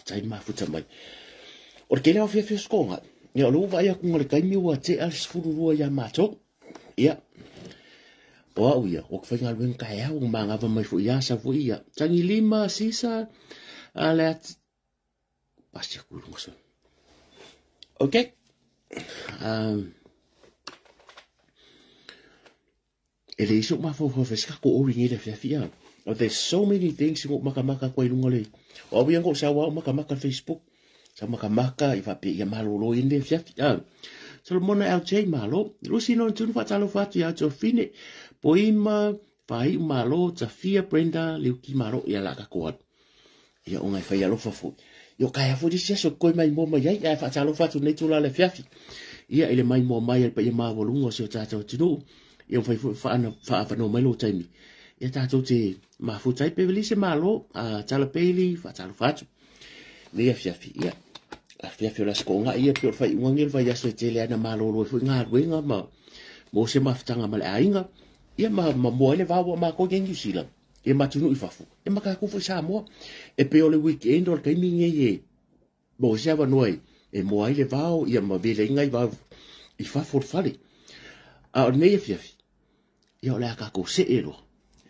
tai mafuta mai. O le kele o fia skonga. Ia o lo vai aku ngale kai miwa te al sfururua ia mato. Ia. O au ia, o kwhainga luen kai au manga mai fu ia sa fu ia. Tangi lima sisa ale at pasti aku lungoso. Okay. Ele iso mafo feska ko o ringi le fia. Oh, there's so many things ngo makamaka ko ilunga le. O biang ko sa wa makamaka Facebook. Sa makamaka I fa pe ia malolo inde fia. Solomona LJ malo. Lucy non tunu fa talo fatu ya to fine. Poima fai malo ta fia Brenda liuki malo ia la ka ko. Ia onga fa ia lo fa fu. Yo kaya fu disia so koi mai mo mai ai fa talo fatu nei tula le fia. Ia ile mai mo mai pe ia ma volungo so ta to tunu. Ia fa ana fa no mai lo taimi. Ia tātou te mafutai pe velise malo a tala peili fa talo fatu. Ia fiafi ia. A fiafi la skonga ia pe fa ngangil va yaso tele ana malo lo fu nga ruenga ma mo se mafutanga male ainga. Ia ma mo ele va ma ko gengi sila. Ia matunu ifafu. Ia maka ku fu sa mo e pe ole weekend or kai minge ye. Mo se va noi e mo ele va ia ma vele ngai va ifafu fali. A nei fiafi. Ia ole ka ko se ero.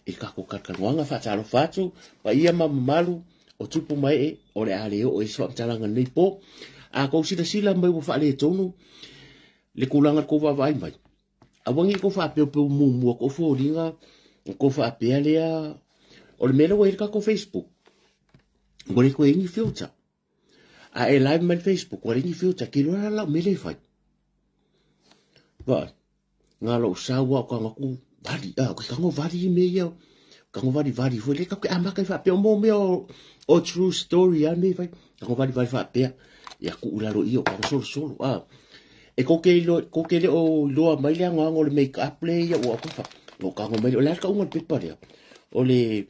I kako kakanoanga whatalo whatu, pa ia malu o tupu mai e, o le ale o e swaptalanga nei po, a kou sila mai wo whaale tonu, le kulanga ko wawai mai. A wangi ko whapeo peo mumua ko fōringa, ko whapea lea, o le mele wa irika ko Facebook, ngore ko ingi filter. A e live mai Facebook, wa ingi filter, ki loa lau mele whai. Vai, ngā lau sawa o ka ngaku, vadi ko kango vadi me yo kango vadi foi le ka amaka fa pe mo me o true story ya me vai kango vadi fa pe ya ku ula ro io kango solo e ko ke le o lo mai le ngo le make up le ya o ko fa o kango mai le ka un pe pa ya o le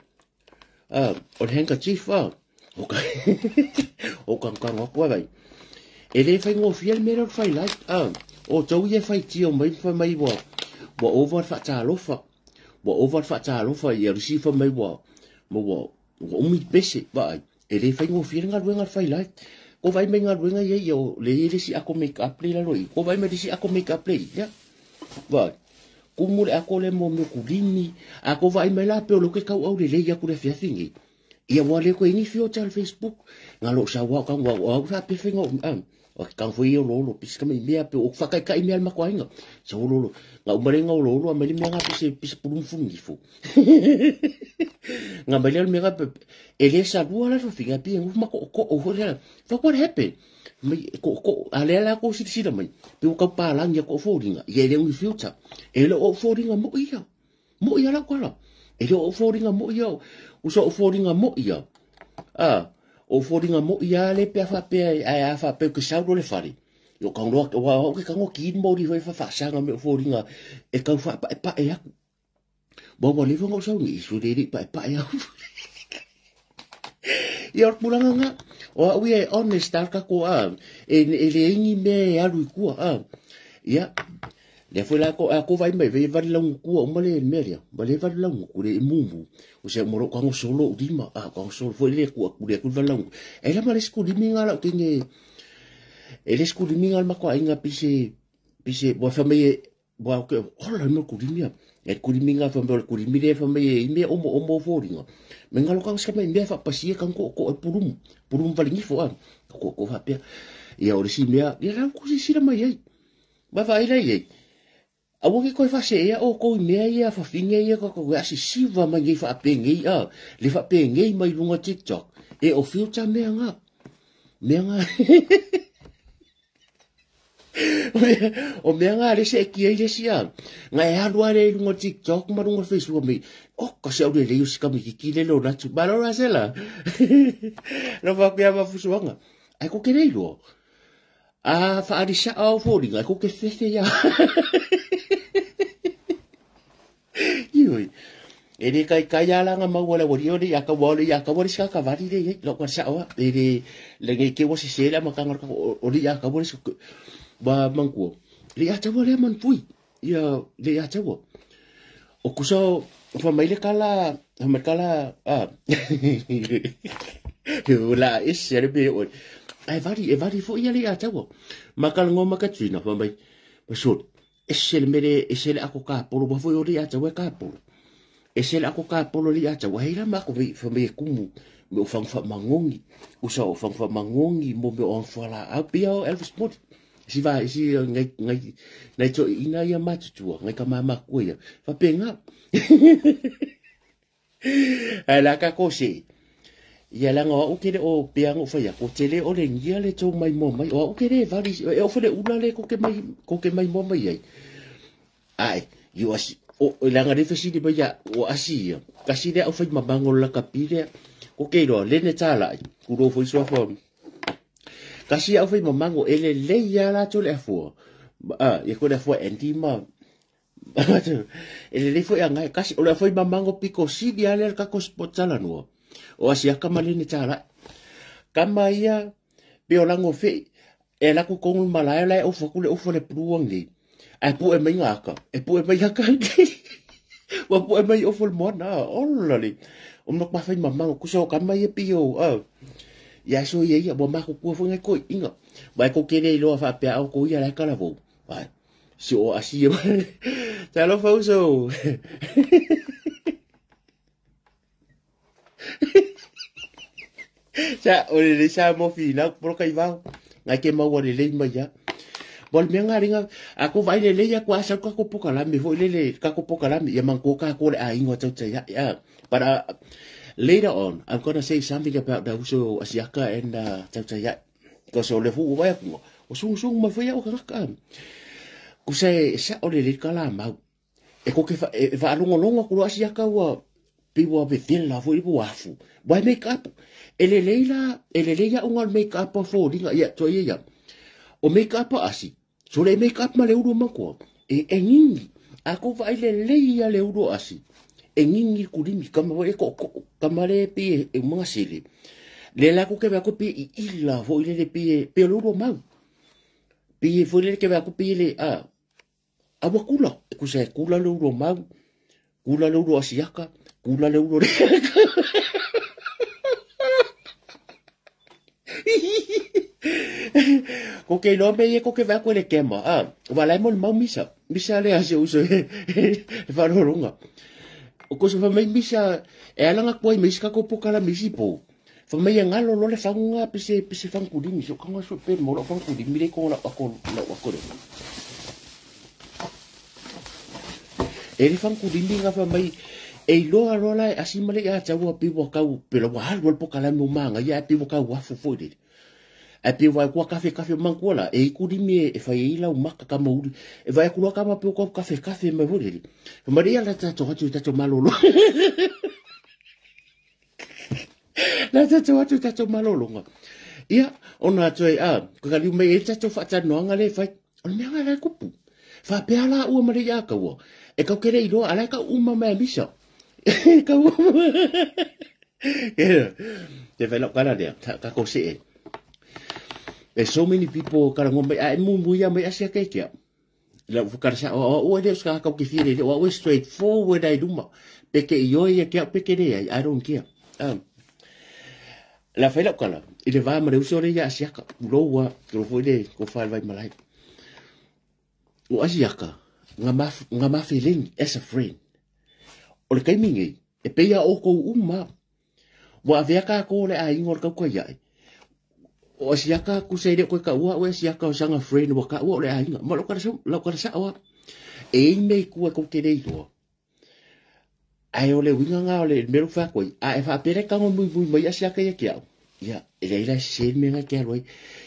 handkerchief o ka o kango ko vai e le fa ngo fiel me ro fa like o tau ye fa ti o mai fa mai wo over fa talofa over fa talofa ia risifa mai mo umi bese vai ele fa ngo firenga ruenga fai lai ko vai menga ruenga ye yo le si ako make up le lo ko vai me si ako make up le ya vai kumule ako le mo me kulimi ako vai me la pe lo ke kau au le ya ku le fia fingi ia wale ko ini fio tal Facebook ngalo sa wa kan wa fa pe fingo o kan foi o lolo pisca me mea pe o fakai kai me alma koinga so lolo nga umarenga o lolo ameli me nga pise pulum fungi fu nga meli me nga ele sa lua la finga pi ngu ma ko o hore what happened me ko ale la ko si mai pe o ka pa lang ya ko foringa ye le un filter ele o foringa mo ia la ko la ele o foringa mo ia o so o foringa mo ia o foringa mo ia le pe fa pe a fa pe que sa le fari yo kan lo o que kan o ki mo di fa sanga me foringa e ka fa pa e bo le fo so ni su de pa ya yo pulanga nga o we honest ka ko e le ingi me alu ku ya le foi la ko vai me ve va long ku o male meria va le va long ku le mumu o se moro kan solo dima kan solo foi le ku le ku va long e la male sku diminga la tinge e le sku diminga ma ko inga pise bo famille bo ke hola no ku dimia e ku diminga fa bo ku dimire famille me o mo foringa me ngalo kan ska me fa pasie kan ko purum valingi fo ko fa pe ya o si me ya la ku si la mai ba vai lai awoki ko fa se ya o ko me ya fa finge ya ko asi siva ma ngi fa pengi le fa pengi mai lunga TikTok e o filter me nga o me nga le se ki ile sia nga ya lo ale lunga TikTok ma lunga Facebook me o ko se o le yo ska mi ki le lo na tu ba lo rasela no va pia va fusuanga ai ko ke nei lo fa adisa au foringa ko ke fese ya Yui. Ele kai ala nga mawala wori ori ya ka wori ska ka vari de lo kwa sa wa ele le ke wo se la makanga ori ya ka wori ba mangku. Le ya ta wori man pui. Ya le ya ta wo. O kuso fa mai le kala la ese le be o e vari fo ia le atawa makal ngo makatrina fa mai pasot ese le mere ese le ako ka polo ba fo o le atawa ka polo ese le ako ka polo le atawa hira ma ko fa me kumu me fang fa mangongi usa o fang fa mangongi mo me on fala a pia o Elvis Mott si va si ngai to ina ia matutua ngai ka mama ko ia fa penga ala ka ko se ia langa o kere o peang o faya ko tele o le ngia le tau mai mo mai o kere vari e o fele una le ko ke mai mo mai ai you as o langa de fesi de baya o asia kasi de o fai mabango la kapire ko ke ro le ne tala ku ro foi so fo kasi o fai mabango ele le ya la to le fo e ko le fo endima ele le fo ya ngai kasi o le fai mabango piko si dia le ka ko spotala no o asia kamale ni tala kama ia pe o lango fe e la ku kong malaya la o fokule o fole pruang ni ai pu e mai ngaka e pu e mai haka wa pu e mai o fol mona olali o nok ma fe mamma ku so kama ia pio ya so ye ya bo ma ku ku fo ngai ko inga ba ko kene lo fa pe au ko ia la kala vo ba si o asia ta lo fa so sa o le sa mo fina por kai va ngai ke ma wa le mai ya bol me ngaringa aku vai le ya kwa sa ko poka la me vo le ka ko poka la ya man ko ka ko a ingo tau ya but later on I'm going to say something about the uso asiaka and tau ya ko so le fu wa ko o sung ma fa ya o ka ku se sa o le kala ma e ko ke va longo ko asiaka wa piwa be la fu i wafu why make up ele leila ungal make up fo dinga ya to ya o make up asi so le make up ma le uru mako e ngingi ako vai le leia le uru asi e ngingi kulimi kama e ko kama le pi e mga sili le la ko ke va ko pi illa fo ile le pi pe le uru mau pi fo le ke va ko pi le awakula ku se kula le uru mau kula le uru asiaka kula le uru ko ke no me ko ke va ko le kema wala mo mau misa le ase uso fa ronga o ko so fa me misa e ala nga ko misa ko pokala misi po fa me ngalo lo le fa nga pese fa ku di miso ka nga so pe mo lo fa ku di mi le ko la ko e le fa ku di mi nga fa mai e loa rola asimale ya tawa piwo ka pero wa hal pokala mo manga ya piwo ka wa fo de e pe vai ko kafe mankola e ku di me e fai ila maka ka mo e vai ku ka ma pe ko kafe me vole ma ria la ta to malolo la ta to malolo ia ona to ko ka li me e ta to fa ta no ngale fai on me ngala ku pu fa pe ala u ma ria ka wo e ka kere ilo ala ka uma me bisa ka wo te vai lo kana de ka ko se so many people kara ngombe ai mumbu ya mai asia keke la fukar sa o ele ska ka ki fire o straight forward ai duma peke yo ya ke peke de I don't care la fela kala ile va ma reuso ya asia ka lo wa ko foi de ko fa vai malai o asia ka ngama feeling as a friend o le kai mingi e pe ya o ko uma wa vea ka ko le ai ngor ka ko ya o siaka ku se de ko ka wa siaka o sanga friend wa ka wa le ai ma lo ka sa wa e me ku ko ke de to ai o le winga nga o le me fa ko ai fa pere ka mo muy mai siaka ya kia ya ele ila se me nga ke lo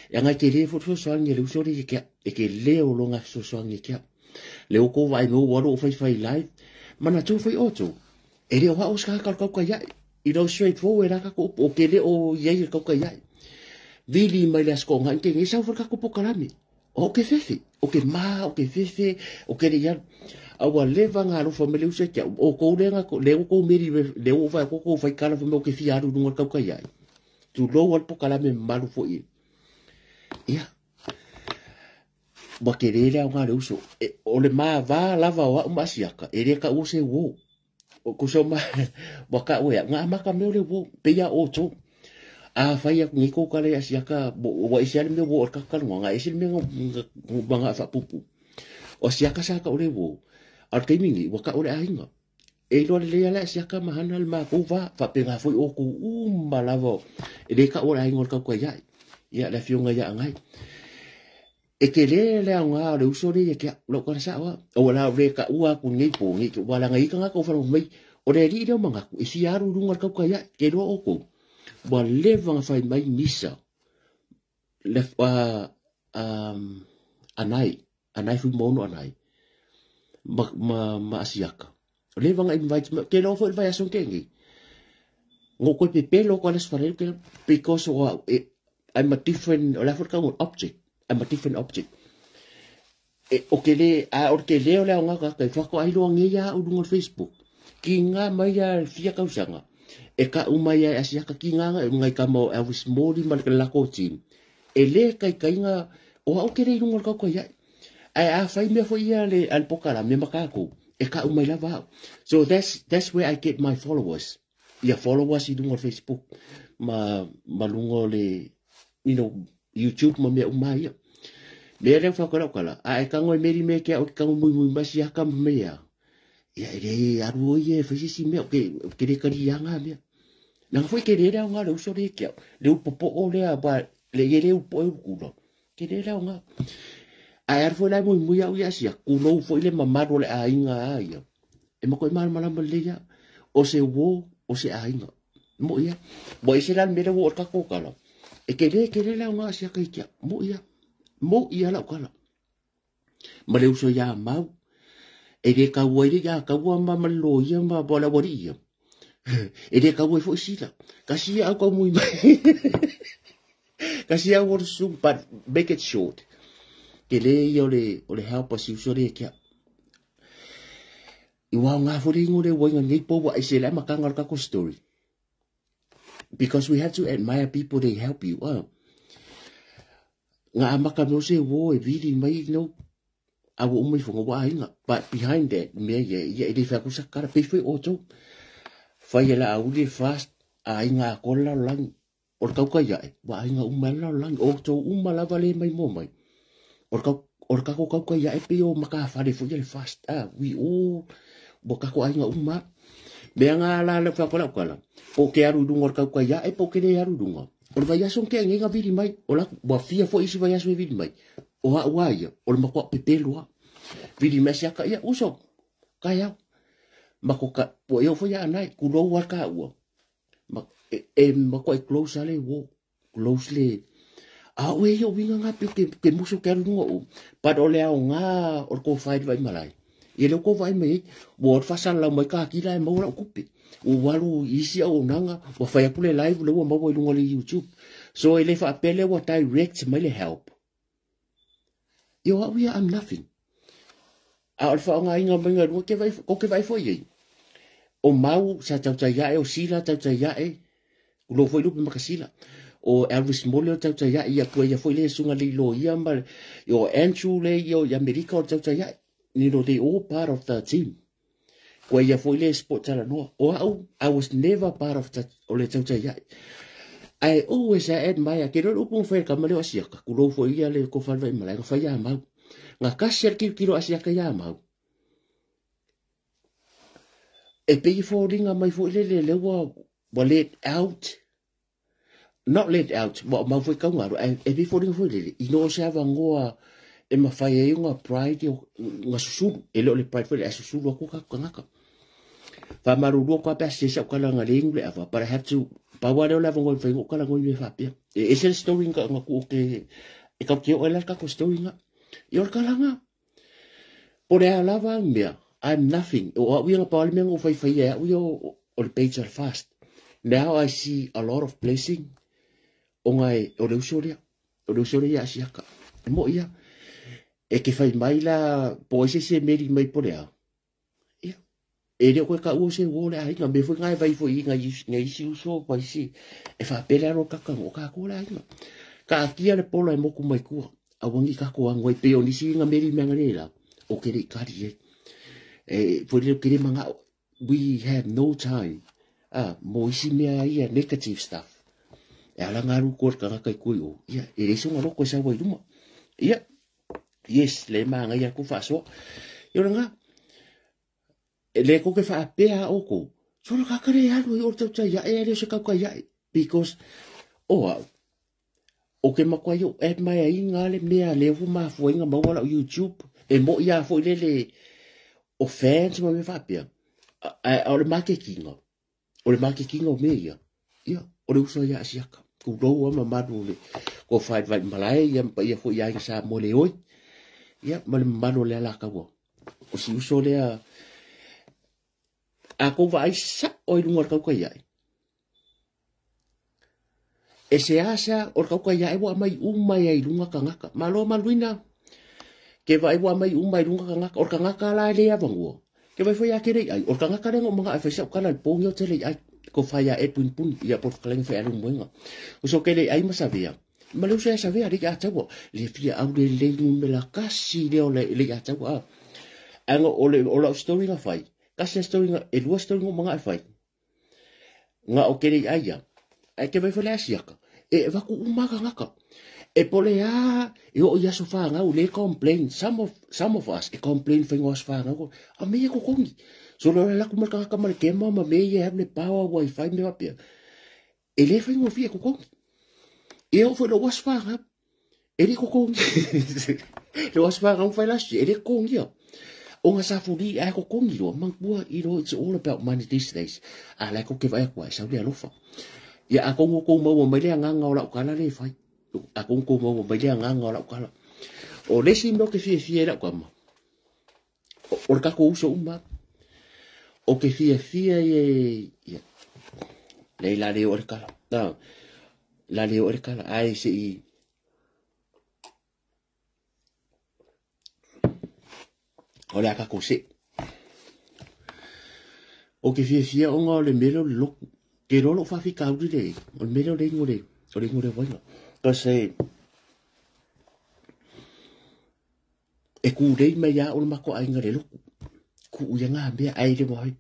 ya nga ke le fo so ang le so ri ke e ke le o lo nga so ang ke le o ko vai no wa ro fa live mana tu fa o tu e le wa o ska ka ya i do straight forward ka ko o ke le o ye ka ya Vili mai las ko ngan ke ni sa for ka ko pokalami o ke fefe o ke ma o ke fefe o ke ya awa leva nga ro family u se ke o ko le nga ko le ko meri le o fa ko fa kala fa mo ke fiaru no ka ya tu lo wal pokalami malu fo i ya ba ke le nga ro so o le ma va lava wa masiaka e le ka o se wo o ko so ma ba ka o ya nga ma ka me le wo pe ya o to a fai ak ngiko kale asiaka wa isiale me wo kakal nga isil me nga fa pupu o siaka saka ole wo al kaimingi wa ka ole ainga e lo le ala siaka mahanal ma ku fa penga foi o ku malavo e de ka ole ainga ka ko ya la fiunga ya ngai e ke le nga le usori e ke lo ka sa wa o la re ka ua ku ngi po ngi wala ngai ka ko fa mai o le ri de manga ku isi aru runga ka ko ya ke lo o ku wa le vanga fai mai nisa le anai fu mono anai ma asiaka le vanga invite ke lo fo vai ason kengi ngo ko pe pelo ko las fare ke because I'm a different la for ka object I'm a different object o ke le o le nga ka fa ko ai lo ngi ya u ngol Facebook ki nga mai ya fia ka usanga e ka umaya asiaka ki nga ngai ka mo Elvis Mori mal la ko team e le kai nga o au ke le ngol ka ko ya ai a fai me fo ia le al pokala me makako e ka umai la va so that's where I get my followers ya followers I ngol Facebook malungo le YouTube ma me umai me le fa ko kala ai ka ngoi meri me ke o ka ngoi masiaka me ya re aru ye fisi me ke le kari yanga me na foi ke le nga lo so le ke le popo o le ba le ye po kulo ke le nga ai ar foi la muy au ya sia kulo foi le mamaro le ainga ai e mo ko mal le ya o se ainga mo ya bo ise la me le wo ka ko kala e ke le nga sia ka ya mo ya la kala ma le uso ya mau e de ka wo ya ka wo ma lo ya ma bola wori ya e de ka wo fo sila ka si a ko muy ka si a wo su but make it short ke le yo le o le help us uso le kia I wa nga fo ringo le wo ngai po wa ise la makanga ka ko story because we have to admire people they help you nga amaka no se wo e vidi mai no I will only for a while, but behind that, me, if I was a car, pay for auto. Fire audi fast, I nga cola lang, or Kaukaya, why nga umala lang, auto umalavale my moment. Or Kako Kaukaya, Pio Macafari for your fast. We all Bokako Anga Uma. Beanga la Fakola, Pokearu dung or Kaukaya, a Pokearu dunga. Or Vayason Kang, a very might, or like what fear for is Vayas with me. O wai o mako pepelua vidi mesiaka ia uso kaya mako ka po yo fo ya nai ku lo wa ka wo mako close ale wo closely we yo winga nga ke muso ke ngo pa do le nga or ko fight vai malai ye lo ko vai me wo fa san la mai ka ki la mo la kupi o walu isi o nanga wa fa ya pule live lo mo lo ngoli YouTube so ele fa apele wa direct mai le help yo I'm nothing. Al fa nga inga menga ko ke vai foi. O mau sa tau ya o sila tau ya lo foi lupe makasila. O Elvis Moli tau ya ia ko ia foi le sunga li lo ia mal yo Andrew le yo America tau ya ni no they all part of the team. Ko ia foi le sport tala no. I was never part of that o le tau ya. I always admire ke ro upung fe ka male asiaka ku lo fo ia le ko fa vai mala fa ya mau nga kasher ki kilo asiaka ya mau e pe fo ringa mai fo le wa let out not let out but mau fo ka ngaro e pe fo ringa fo le I no sa va ngoa e ma fa ye nga pride nga susu e lo le pride fo le susu ko ka ngaka fa maru lo ko pa se sa ka nga le ingle ava but I have to pa wa le va ngol fe ngo kala ngol me fa pia e se story nga ku ke e ka ke o la ka ko story nga yo kala nga por ala va mia I'm nothing o we nga pa le ngo fa fa ya we o le page fast now I see a lot of blessing o ngai o le usoria asiaka mo ia e ke fa mai la po se meri mai por ya e le ko ka u se wo le ai nga me fu ngai vai fu nga si uso pa si e fa pele ro ka ka ko la nga ka kia le polo e mo ku mai ku a wangi ka ko ngoi pe o ni si nga meri me nga la o ke ri ka ri e fu le ke manga we have no time mo si me ai negative stuff e ala ngaru ko ka kai kui o ia e le sunga loko sa wai duma ia yes le manga ia ku fa so yo nga le ko ke fa pe a o ko so ka kare ya no o tsa ya e le se ka ka ya because o ke makwa yo et mai ai ngale mea le fu ma fo inga ma wala YouTube e mo ia fo le o fans ma me fa pe o le marketing o me ia o le uso ya asiaka ku do ma madu le ko fight vai malai ia pa ia fo ia sa mo le oi ia ma le manu le la ka wo o si uso le a ko vai sa o i lunga ka ia e se asa o ka ia e wa mai umai ai lunga ka ngaka malo maluina ke vai wa mai umai lunga ka ngaka o ka ngaka la le avango ke vai foi akere ai o ka ngaka le mga fa sa kala pongyo tele ai ko faya e pun ia por kalen fa alu moenga o so ke le ai masavia malu se savia ri ka tawo le fia au le me la kasi le ka tawo anga o la story nga fai kasi story nga e lua story nga mga fai nga o ke le ai ya ai ke vai foi la siaka e va ku umaka ngaka e pole e o ia so fa nga o le complain some of us e complain fa ngos fa nga a me ko kongi so la ku marka ka mar ke mama me ye have le power wifi me va pia e le fa ngo fi ko kongi e o fo lo was fa nga e le ko kongi lo was fa nga fa la si e le kongi o nga sa fu di ko kongi lo mang bua it's all about money these days a la ko ke va kwa sa le lo fa ya ako ko mo mo le nga nga la ka la le fa ako ko mo mo le nga nga la ka la o le si no que fi la kwa ma o ka ko uso uma o que fi e le la le o ka la la le o ka la ai si o le ka ko se o que fi o nga le melo lo que lo fa fi ka u le o melo le ngore bueno pues e ku dei me ya o ma ko ai ngare lo ku ya nga be ai le moi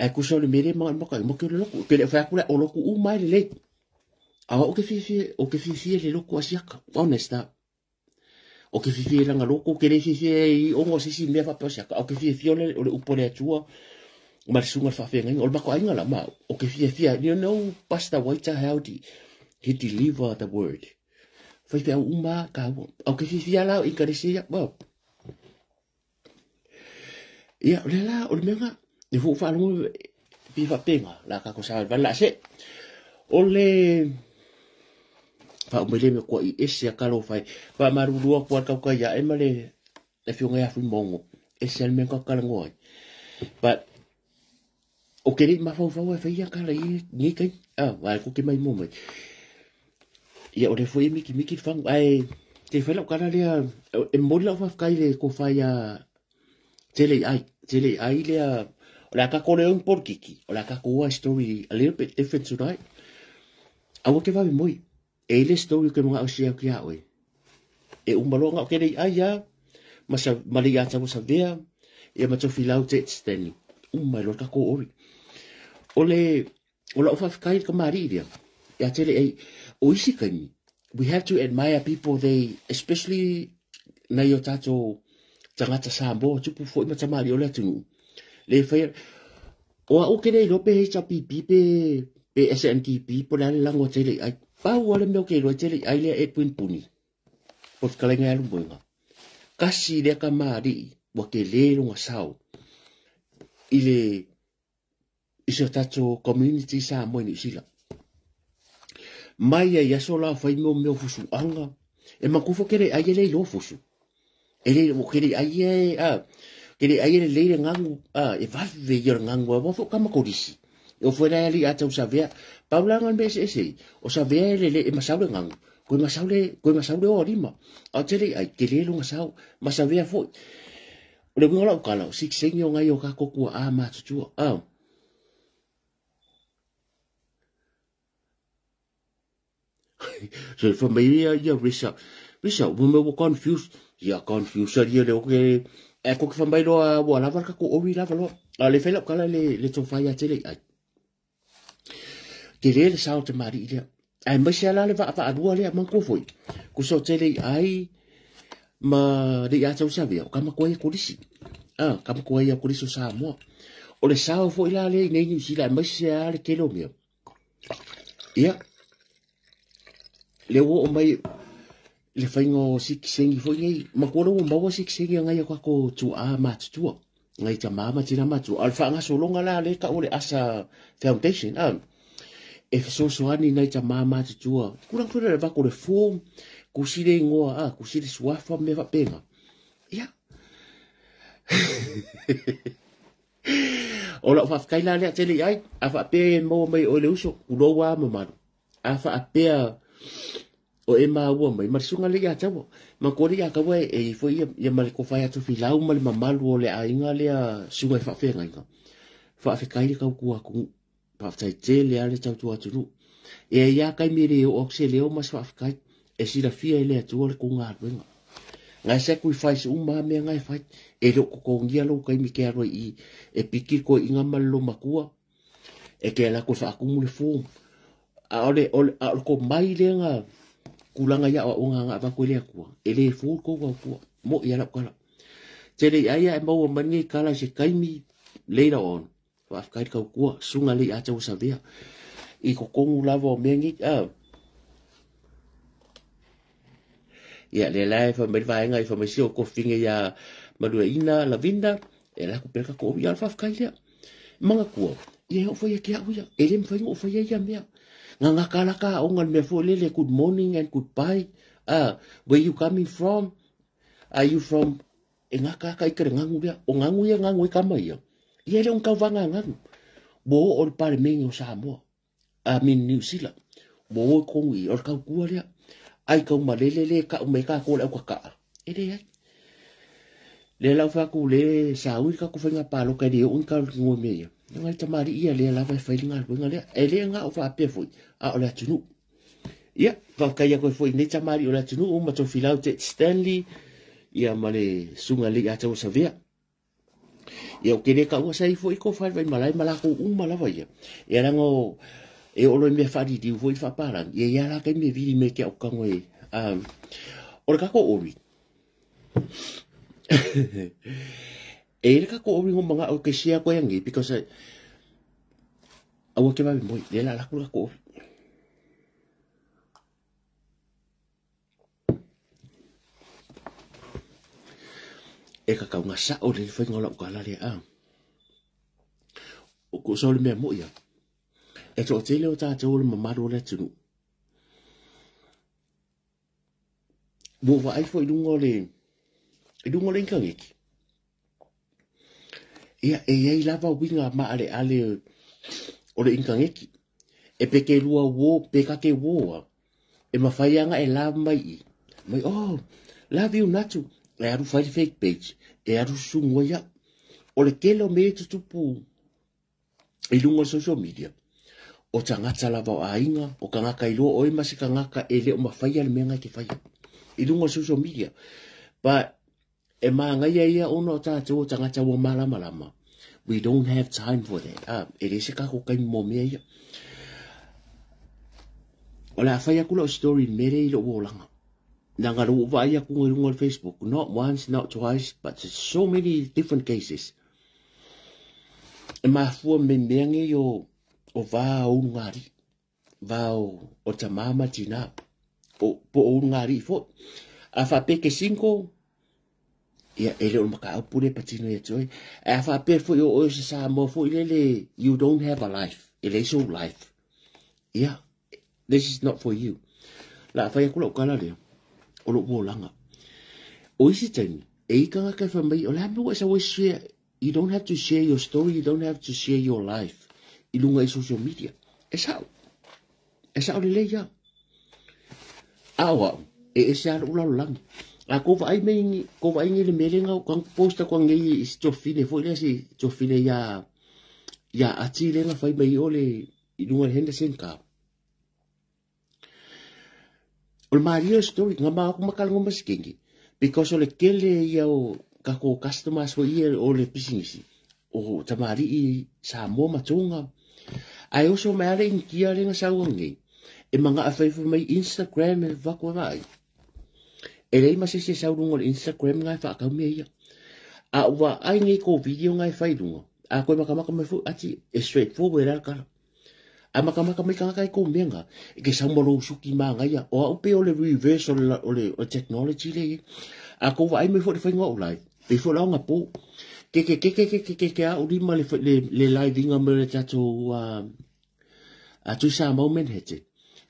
e ku so le mere mo ko mo ke lo ku le fa ku o lo ku u mai le a o que fi le lo ku asiaka honesta o que fi la nga lo ku ke le fi o ngo si me fa pa asiaka o que fi le o le upole atua ma sunga fa fe ngai o ma ko ai ngala ma o que fi you know pasta white healthy he deliver the word foi pe uma ka o que fi la i karesia ba ia la o menga de fu fa lu pi fa penga la ka ko sa va la se o le fa o me ko i ese ka lo fai va maru lu ko ka ya e male e fi nga fu mongo ese al men ka ka ngoi but o que ri ma fa fa ia ka la ni kai va ko ke mai mo mai ia o le foi miki fang ai te fela o kana lea e mori la fa kai le ko fa ia tele ai lea o la ka kore un por kiki o la ka ko story a little bit different tonight a o ke va moi e le story ke mga o sia kia oi e un balonga o ke le ai ya masa malia ta sa vea e ma to filau te steni un mai lo ka ko ori o la fa kai ka mari dia ya tele ai o isi kani we have to admire people they especially na yo tato tangata sambo tupu fo ma tamali o le tunu le fa o ke le lo pe cha pi pe SNTP po la lango tele ai pa o le me ke lo tele ai le e pun puni po ka lenga lu bonga kasi le ka mari wa ke le lo sao ile iso tato community sa mo ni sila mai ya sola fai mo fusu anga e makufo kere ai le lo fusu ele o kere ai kere ai le ngangu e va ve yor ngangu wa fo kama kodisi o fuera ali ata usavea paula ngan bese o savea le e masaule ngangu ko masaule o rima a tele ai kere lo ngasau masavea fo o le ngola kala sik senyo ngai o ka koku a ma tu so for me ya risa we were confused ya confused ya le que e ko que fambai lo a la barca ko o vi la lo le fela kala le to fa ya tele ai ke le sao te mari ile ai mai se ala le va alua le man ko foi ku so tele ai ma de ya tau savia ka ma ko ia kulisi ka ma ko ia kulisi sa mo o le sao foi la le nei ni sila mai se ala ke lo mio ia le wo mai le faingo siksengi foi nei ma ko lo ma wo siksengi ngai ko tu a ma tu ngai ta mama tina ma tu alfa nga so longa la le ka o le asa foundation e so so ani nai ta mama tu kurang tu le va ko le form ku sile ngoa ku sile swafa me va pena ia o la fa kai la le tele ai a fa pe mo mai o le uso u lo wa ma a fa pe o e ma wo mai ma sunga le ya tabo ma ko ya ka we e fo ia mal ko fa ya tu filau mal ma mal wo le ainga le sunga fa fe ngai fa fe kai ka ku pa fa te le ale tau tu atu e ya kai mi re o se le o ma fa kai e si la fia le atu le ku nga wenga ngai sacrifice uma me ngai fa e lo ko ngia lo kai mi ke ro I e piki ko inga mal lo makua e ke la ko fa ku mu le fo a ole ko mai le nga kulanga ya o nga ba ko le ku e le fo ko ko mo ya la kala tele ai ai mo mani kala se kai mi later on fa kai ka ku sunga le a tau savia I ko kongu lava o mengi ya le lai fa me vai ngai fa me sio ko finga ya madua ina la vinda e la ko perka ko ya fa kai le manga ku ye ho fa ya kia uya e le fa ngo fa ya me nga kala ka o ngal me fo le good morning and goodbye where you coming from are you from e nga ka kai kere ngangu ya o ngangu ya ngangu ka mai ya ye le un ka vanga ngangu bo o pare me o sa mo min New Zealand bo ko ngi o ka ku le ai ka ma le ka me ka ko le ka e le la fa ku le sa u ka ku fa nga pa lo ka di un ka ngo me ya ngai ta mari ia le la vai fai ngal winga le e le nga o fa pe foi a o la tunu ia fa ka ia ko foi ne ta mari o la tunu o ma to filau te Stanley ia male sunga le ata o savia ia o kene ka o sai foi ko fa vai malai mala ko mala vai ia rango e o lo me fa di foi fa para ia la ka me vi me ke o ka ngoi o ka ko ori e ka ko ori mga o ke sia ko yangi because awo ke ba moi le la ko ko e ka ka nga sa o le fa ngola ko la le o ko so le me mo ya e to te le o ta to le mama ro le tunu bo va ai foi dungo le ngaki ia e ai lava winga ma ale o le ingangeki e peke lua wo peka ke wo e mafaianga e la mai love you natu e aru fai fake page e aru sungo ya o le kelo me tutupu i lungo social media o tangata lava o ainga o kangaka i lua o e masi kangaka e le o mafaia le menga ke fai i lungo social media but e maanga ia ono tata o tangata wo malama we don't have time for that e le se ka ko kai mo me ia o la fai akula story mere i lo wolanga nanga ro vai aku ngol Facebook not once not twice but so many different cases e ma fu me mengi yo o va o ngari va o tamama tina o po o ngari fo a fa peke 5 ia ele o maka apure patino ia toi a fa pe fo o sa mo fo ile you don't have a life ele so life yeah this is not for you la fa ia kula kala le o lo bolanga o isi tani e ka ka fa mai o la mo sa we share you don't have to share your story you don't have to share your life I lunga I social media esa o le ya awa e sa ula lang a ko vai me ko vai ni le melenga kan posta ko ngi stofine fo le si stofine ya atile na fai mai ole I lunga hende senka o Mario story nga ma ko makal ngo maskingi because ole kele ya o ka ko customers fo ia ole business o tamari I sa mo matunga ai oso mai ale in kia le nga sauangi e manga a fai mai Instagram e vako vai e rei ma se saurunga Instagram ngai fa ka mea a wa ai ngai ko video ngai fai dunga a koe makamaka mai fu ati e straight forward al kala a makamaka mai kanga kai ko menga e ke saumalo suki ma ngai ya o upe o le reverse o technology le a ko wa ai mai fu fai ngau lai pe fu la nga po ke a uri ma le live inga me le tato a tu sa moment hete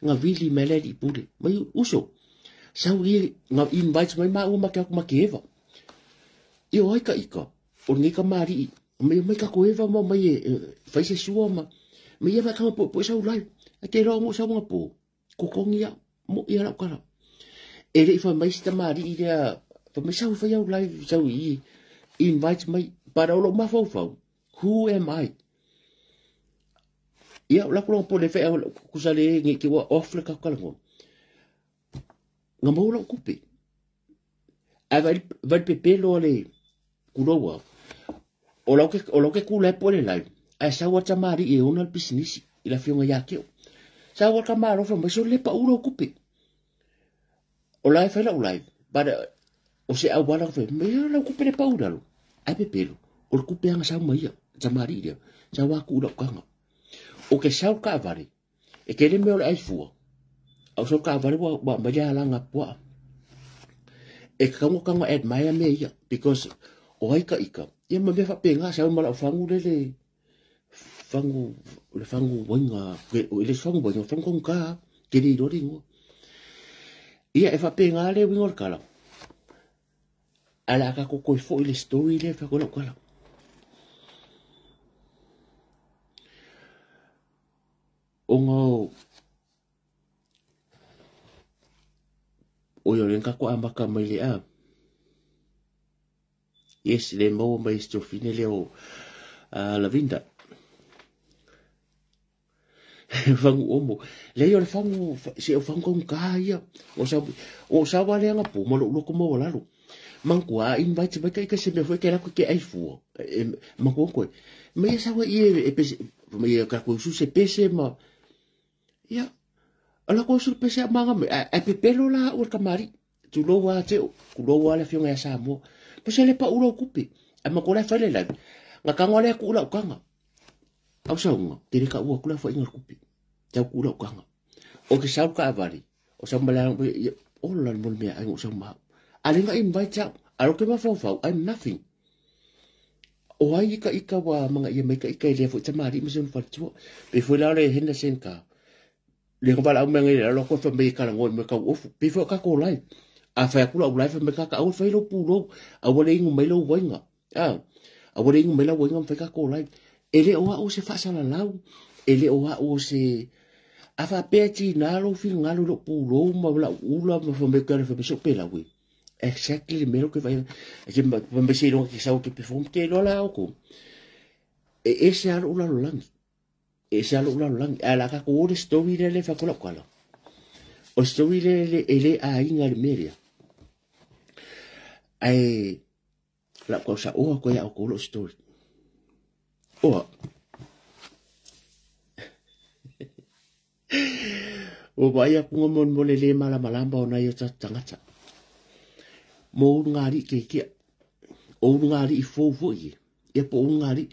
nga vili mele di pule mai uso sau i nga invite mai ma uma ka ma keva i oi ka ika o ni ka mari mai ka ko eva mo mai fai se sua ma mai eva ka po sau lai a ke ro mo sau po ko kongia mo ia la kala e le fa mai sta mari i ya fa mai sau fa ia lai sau i invite mai para o ma fo who am I ia la ko po le fe ku sa le ngi ki wa off le ka kala ngo nga mo la kupe a vai pepelo le kurowa o lo que kula por el live a sa wa tamari e ona business i la fionga ya ke sa wa kamaro fa mo so le pa uro kupe o live fa la live para o se a wala fa me la kupe le pa ura lo a pepelo o kupe anga sa mai tamari dia sa wa ku lo kanga o ke sa ka vari e ke le me o ai fu o so ka vari wa ma ya la nga po e kanga kanga admire me ya because o ai ka ika ia ma me fa penga sa ma la fangu le fangu wanga o le fangu wanga fangu ka ke di do ringo ia e fa penga le wingor kala ala ka ko fo ile story le fa ko kala ongo o yo lenka ko ambaka mai le a yes le mo mai sto fine le o la vinda fangu omo le yo fangu se o fangu ka ia o sa wale nga po mo lo ko mo la lo man ko a invite ba kai ka se me foi que era ko ke ai fu man ko me sa wa ie e pe me ka ko su se pese ma ia ala ko su pese manga me a pe pelo la o kamari tu lo wa te ku lo wa le fionga sa mo pues ele pa uro kupi a ma ko la fa le la nga ka ngole ku la kanga au sa nga te ka u ku la fa inga kupi ta ku la kanga o ke sa ka vari o sa mala o la mo me ai o sa ma ale nga invite alo ke ma fa I'm nothing o ai ika wa mga ia mai ka ika le fo tamari mo son fa tu pe fo la le hinda sen ka le ko bala o me ngai lo ko fa me ka ngoi me ka o pe fo ka ko lai a fa ku la ulai fa me ka o fa lo pu lo a wole ingu mai lo wenga a wole ingu mai lo wenga fa ka ko lai ele o se fa sala lau ele o se a fa peti na lo fi ngalo lo pu lo ma la ula ma fa me ka fa me so pe la wi exactly me lo que vai que me se lo que sa o que perform te lo la o ko ese al ula lo lang ese al ula lo lang ala ka ko story le fa ko la kwala o story le ele a inga media ai la cosa o ko ya ko lo story o vaya ko mon mo le mala malamba ona yo tangata mo ngari ke o ngari fo e po ngari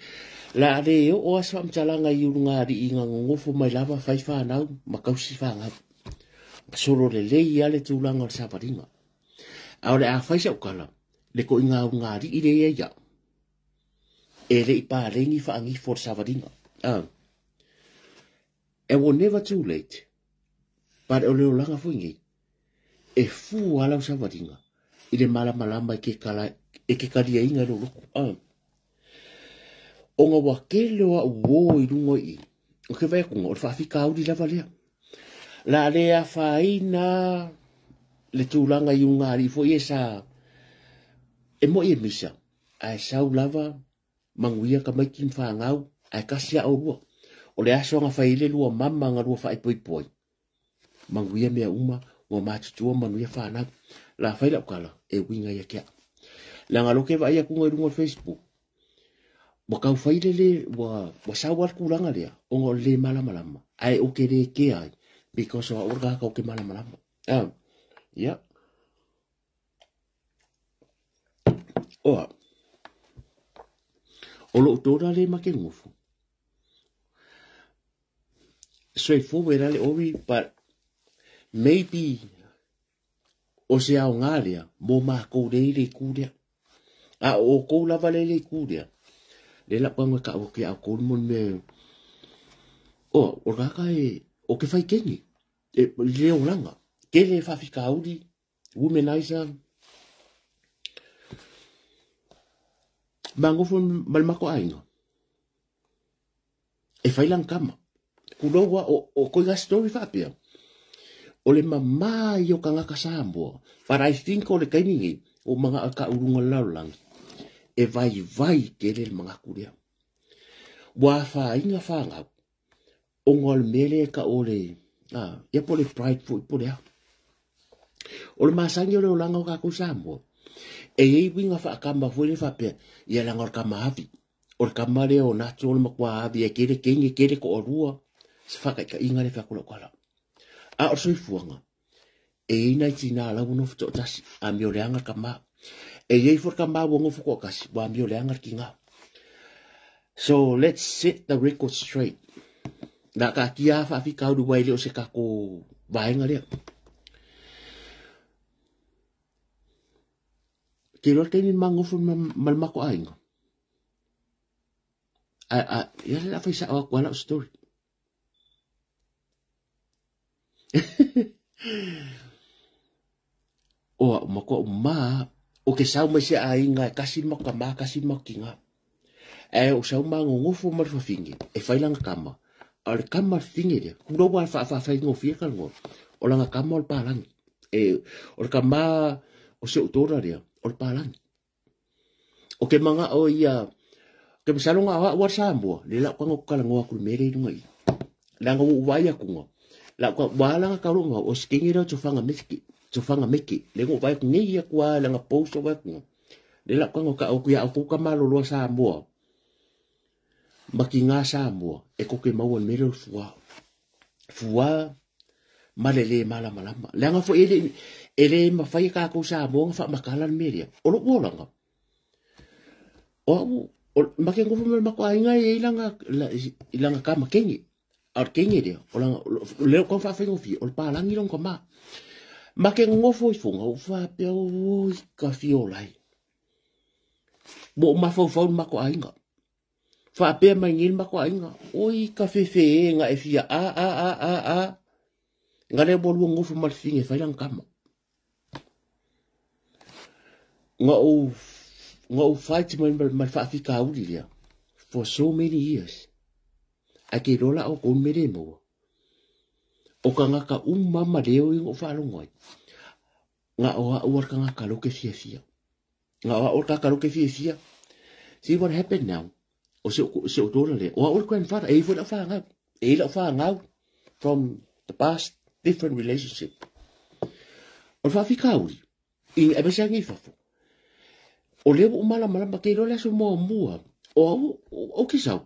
la re o asam chalanga yu ngari inga ngofo mai lava fai fa na makausi fa nga solo le ya le tulanga sa paringa ahora a fai sa kala le ko inga ngari ire ya ele pa rengi fa ngi for sa paringa it was never too late but o le langa fo ngi e fu ala sa paringa ile mala malamba ke kala e ke karia inga lo o nga wakele wa wo i rungo i o ke vai kunga o whawhika au di lava lea la lea whaina le tūlanga i ungari fo i sa e mo i misa ai sau lava manguia ka mai kim whangau ai kasia au rua o le aso nga whaile lua mama nga rua whai poi poi manguia mea uma o matutua manuia whanau la whaila ukala e winga ia kia la ngaloke vai a kunga i rungo Facebook Wa kau whaile wa sawar kuranga lea, ongo le malama. Ai o ke re ke ai, because o orga kau ke malama. Yeah. Oa. O lo tora le make ngufu. Straightforward ale ori, but maybe o se au ngalia, mo ma kou le kurea. O kou lava le kurea. Le la panga ka o ke a kou mon me. O raka o ke fai kengi. Le o langa. Ke le whawhika auri, womanizer. Mangofu malmako ainga. E whai lang kama. Kulowa o koiga story whapea. O le mamai o kangaka samboa. But I think o le kainingi o mga aka urunga laulang. E vai ke le mga kurea. Wa whainga whangau. O ngol mele ka o le. Ia po le pride po le. O le masangi o le olanga o kako samboa. E winga whaakamba fuere whapea. Ia langor kama havi. O le kama le o natu o le makwa havi. E kere kengi kere ko o rua. Se whakai ka inga le whakula kala. O soi fuanga. E ina tina la uno fito tasi. A mio le anga kama. E yei for kama wongo fuko kasi. Wa mio le anga ki nga. So let's set the record straight. Na ka kia whaafi kaudu waile o se kako vaenga lea. Ke roa teini mangofu malmako ainga. Ia la whaisa o akwala o story. O mako ma o ke sau mai se ainga kasi maka ma kasi makinga. O sau mango ngofu marfa fingi. E whailanga kama. O le kama fingi rea. Kuro wa whawhai ngofi ka ngo. O langa kama o le palangi. O le kama o se utora rea. O le palangi. O ke manga o ia. Ke misalonga awa war sambua. Le la kwa ngoka la ngoa kulmere inunga i. Langa uwaya kunga. La kwa walanga karunga o skingira tufanga miki. Tufanga miki. Le ngo vai kungia kwa langa posto wa kunga. Le la kwa ngoka o kuya o kuka malo lo sambua. Maki ngā Samoa, e koke maua mero fua. Fua, malele malama. Leanga fo ele mawhai kako Samoa, ngā wha makalan meria. Olo uolanga. O, make ngofu me mako ainga e ilanga kama kengi. Ar kengi rea. Leo kwa whawhai ngofi, ol pālangi long kama. Make ngofu i funga, o whapea o ka fiolai. Mo mawhau mako ainga. Whaapea mai ngil mako ainga. Oi ka whewhe nga e fia Nga leo bolua ngofu malfinge whailang kama. Nga o fight mai whaafika auri rea. For so many years. Ake rola o kon mere mo. O ka ngaka mama leo ingo whaalongoi. Nga o ka ngaka loke fia. Nga o ka loke fia. See what happened now? O se o tora le. O aur grandfather, e fo la whaangau. E la whaangau from the past, different relationship. O whaafika auri. I ebe sangi whafo. O leo umala malama ke rola so mua. O kisau.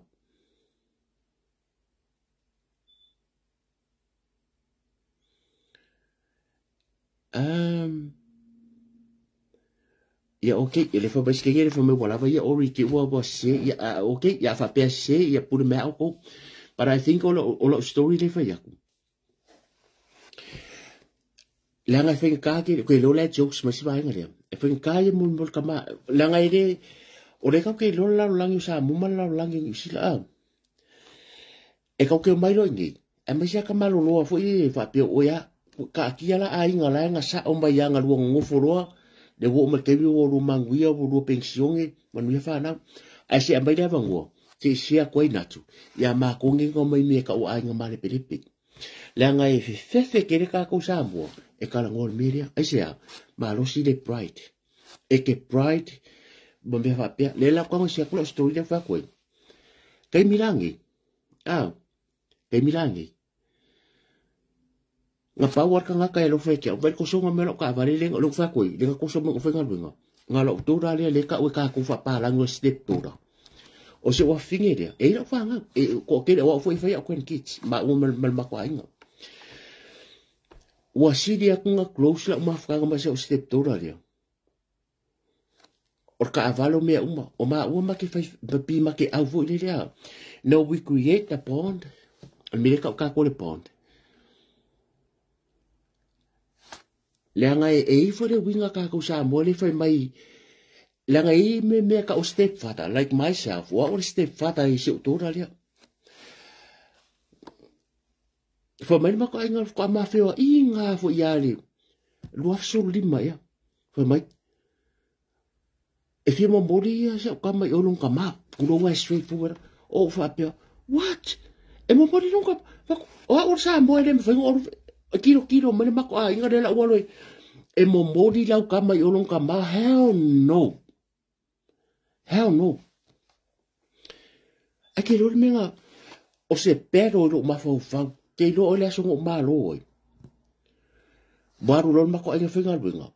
Ya okay, ele foi bas ele foi meu bolava ya ori que o se ya okay, ya fa pe se ya put me out. But I think all story le foi ya. Langa fe ka ke lo la jokes mas va ngale. E fe ka ya mun bol kama langa ide o le ka ke lo la langi sa mu mal la langi sila. E ka ke mai lo ngi. E mas ya kama lo foi fa pe o ya ka kia la ai ngala nga sa o mai ya nga luong ngoforoa. De wo me kebi wo ru manguia wo ru pensionge manu ya fa na ai se ambai leva ngo se sia koi natu ya ma kongi ngo mai me ka o ai nga male pelipi la nga e fefe kere ka ko sambo e kala ngol media ai se ma lo si de pride e ke pride bo me fa pe le la ko se ko story de fa koi kai milangi kai milangi nga power ka nga kay lo feke o ko so nga melo ka bari le lo fa ko le ko so mo fa nga nga lo to ra le ka o ka ko fa pa la ngo step to ra o se wa finge dia e la fanga e ko ke wa foi fai ko kids ma o mal ma kwa inga wa si dia kunga close la ma fanga ma se o step tora dia or ka avalo me uma o ma ke fai pi ma ke avo ile dia no we create a bond and me ka ko le bond Langa e for the winga ka ko sa mo le fai mai Langa i me ka o stepfather like myself. What was stepfather is you totally. For me ma ko inga ko ma feo inga fo yali. Luaf so lima ya. For me. If you mo body ya sa ka mai olong ka ma. Kulo wa straight forward. Oh fa pe. What? E mo body nung ka. O sa mo ele me fa kilo me ma ko inga de la walo. E mo body la ka mai olong ka ma. Hell no. Hell no. A ke lo menga o se pero lo ma fo fa ke lo ole so ma lo oi. Waru lo ma ko ai finga winga.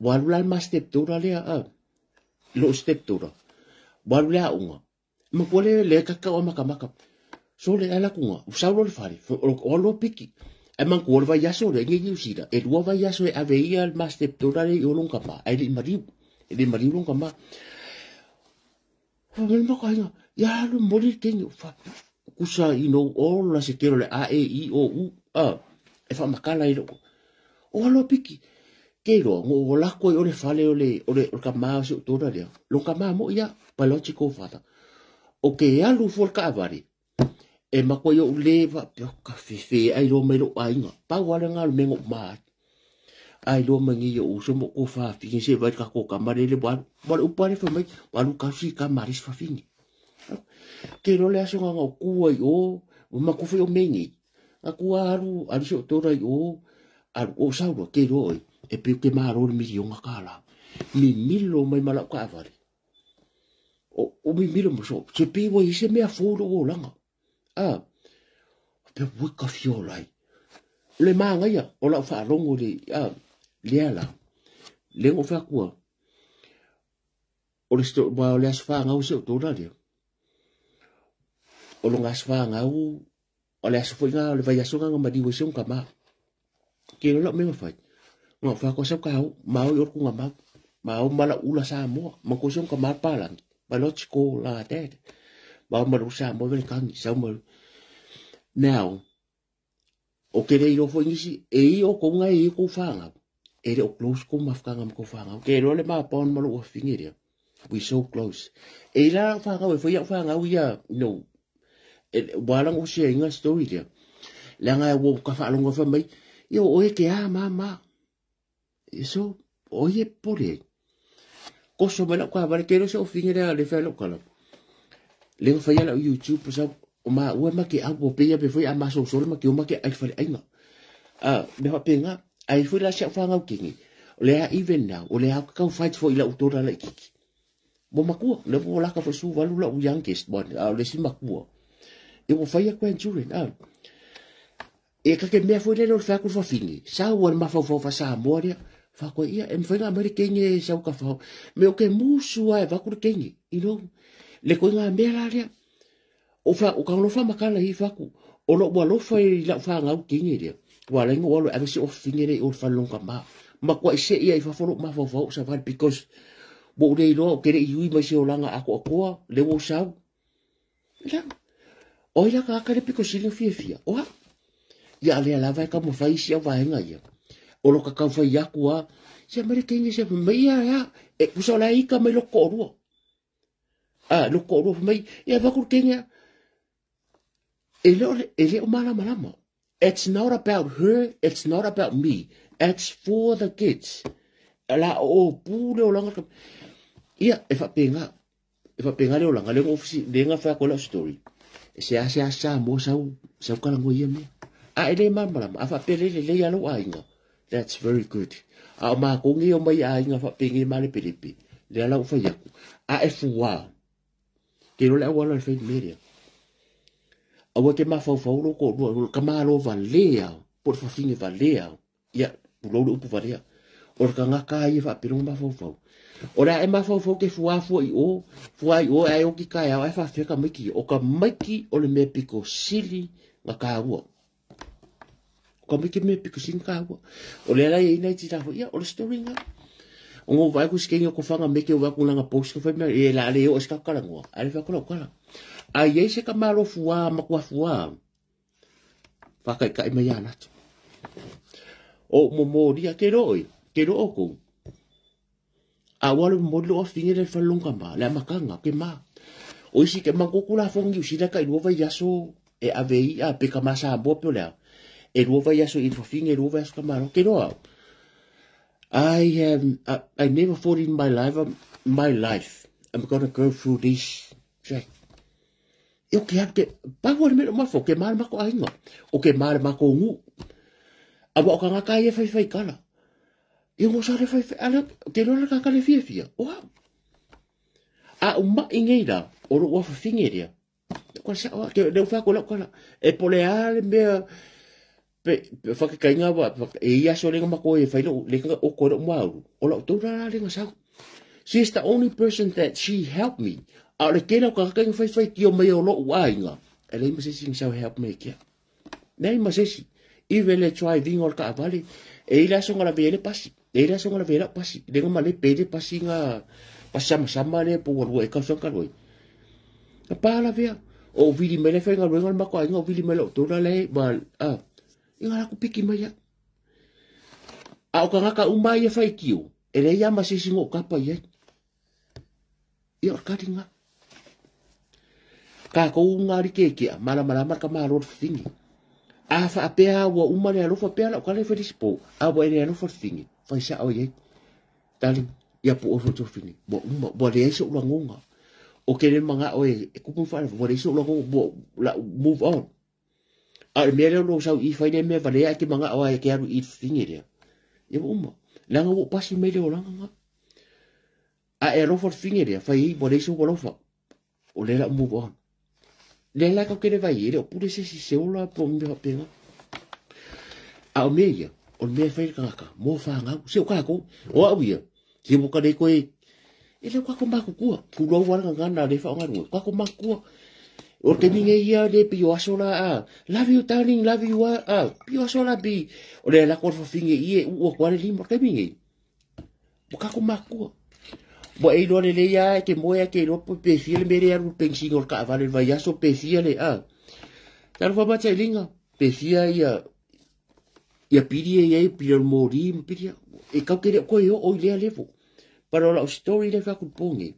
Waru la ma step tora le a. Lo step tora. Waru la unga. Ma ko le ka ka o maka. So le ala kunga. Sa lo fari. O lo piki. E man ko va ya so le ngi usida. E lo va ya so e aveia ma step tora le yo nunca ma. Ai li mari. E li mari nunca ma. Well, no kaya ya lo mori kenyo fa kusa all la se quiero le a e i o u e fa makala i lo o lo piki kero ngo la ko o le fale o le ka ma se toda le lo ka ma mo ya biological father o ke ya lu for ka vari e ma ko yo le va ka fe ai lo me lo ainga pa wala nga me ngo ma ai lo mangi yo so mo ko fa fi se va ka ko ka mare le ba o pare fa mai ba lu ka si ka mare fa fini ke lo le aso nga ku ai o ma ku fo mengi a ku aru so tora yo al o sa lo ke lo e pe ke ma ro mi yo nga kala mi lo mai mala ka vari o mi lo mo so se pe wo se me a fo lo langa pe wo ka fio lai le manga ya o la fa longo le Liala, lengo fa kua. O le sto ba o le asfa nga o se o tora dia. O lo ngasfa nga o le asfa nga o le vai aso nga madi wo se un kama. Ke lo me fa. Nga fa ko sa ka ma o yor ku nga ma o mala ula sa mo, ma ko se un kama palan. Ba lo chiko la dad. Ba ma ru sa mo vel kan sa mo. Now, o ke re yo fo ngisi e o ko nga e ko fa nga. Ele o close ko mafkanga mo ko fanga ke lo le ma pon mo lo fingiria we so close e la fanga we foi fanga we ya no walang o siya nga story dia la nga wo ka fa longo fa mai yo o ke mama eso oye pore ko so mala ko ba ke lo so fingiria le fa lo kala le fa ya la YouTube sa o ma o ma ke a bo pe ya pe foi a ma so ma ke o ma ke ai fa ai nga me fa penga ai foi la sia fanga o kingi o le a even now o le a ka fight for ila utora la kiki bo makua le bo la ka fo su valu la u youngest bon le si makua e bo fai a kwen children e ka ke me foi le lo fa ku fa fingi sa o ma fa sa moria fa ko ia em foi na amerikenge sa ka fa me o ke musu ai va ku kengi le ko nga me la ria o fa o ka lo fa makala hi fa ku o lo bo lo fa la fa nga o kingi ria wala ngo walo ave se o fingere o falong ka ma ko se ia I fa folo ma fo sa va because bo de lo kere yui ma se o langa ako le wo sa ya o ya ka ka le piko sile fia o ya le la va ka mo fa isi va nga ya o lo ka fa ya ku se amerikenge se me ya e ku so la I ka me lo ko ro lo ko ro me ya va ku kenya ele o mala It's not about her, it's not about me. It's for the kids. La o pule o langa. Ia, e fa penga le o langa le ofisi le nga fa ko la story. Se sa mo sa kala ngo ye me. Ele mama a fa pele le ya lo ainga. That's very good. Ma ko ngi o mai ainga fa pengi male pelipi. Le la o fa ya. E fuwa. Ke lo la wala fe media. Awa ke ma fa lo ko ka ma lo va lea por fa finge va lea ya lo lo pu va lea o ka ngaka ia fa pero ma fo ora e ma fo ke fu i o ai o ki ka ya ai fa ka miki o ka miki o le me piko sili nga ka wo ko miki me piko sin ka wo o le ai nei tita fo ia o le story nga o ngo vai ku skenga ko fanga meki o va ku nga post ko fa me e la le o ska kala ngo ale fa ko kala ai e se ka malo fua ma ku fua fa ka me ya na o mo dia ke roi ko a wale modlo of thing e fa lunga ma la makanga ke ma o isi ke makukula fongi usida ka iluva yaso e avei a peka masa bo pole e luva yaso in for thing e luva yaso kamaro ke no I never thought in my life I'm going to go through this check eu que pa wale me ma fo ke mal ma ko ainga o ke mal ma ko ngu a bo ka ka e fai kala eu mo sa fai ala ke no ka ka le fia o a uma ingeira o ro fa fingeria ko sa o ke de fa ko la e poleale me pe fa ke kainga ba e ia so le ma ko e fa no le o ko mo o la to la le sa she's the only person that she helped me a le ke no ka ka fa ki o me o lo wa inga ele me se sing so help me kia nei ma se si i vele try ding or ka vale e ila so ngala vele pasi e ila so ngala vele pasi le ma le pede pasi nga pasama le po wo e ka so ka roi ka pala vea o vili mele fa nga rengal ma ko nga o vili mele to le ba inga ku piki mai a o ka ka umai e fai kiu ele ya ma se singo ka pa ye i or ka tinga ka ko unga ri ke mala ka ma ro fingi a fa apea wa uma le alofa pea la ka le fedispo a wa ele alofa fingi fa sa o ye tali ya po o to fini bo bo le so la ngonga o ke le manga o e ku fa bo le so la bo la move on a me le lo sa I fa me va le ki manga o e ke aru I fingi le ya uma la ngo pasi me le o la nga a e alofa fingi le fa I bo le so bo fa o le la move on le la ka ke le vai le o pure se se o la po me pena a o me ya o me fa ka mo fa nga se o ka ko o a wi si mo ka de ko e le kwa ko ma ku ku lo wa nga na le fa nga ru kwa ko ma ku o te minge ia de pi o asola a love you darling love you pi o asola bi o le la ko fa finge I o kwa le mo te minge o ka ko ma ku bo e lo le ya ke mo ya ke lo pe fiel me ya ru pensin o ka vale va ya so pe fiel tal va ba linga pe fiel ya pidi ya pidi mori pidi e ka ke ko yo o le levo para la story le fa ku pongi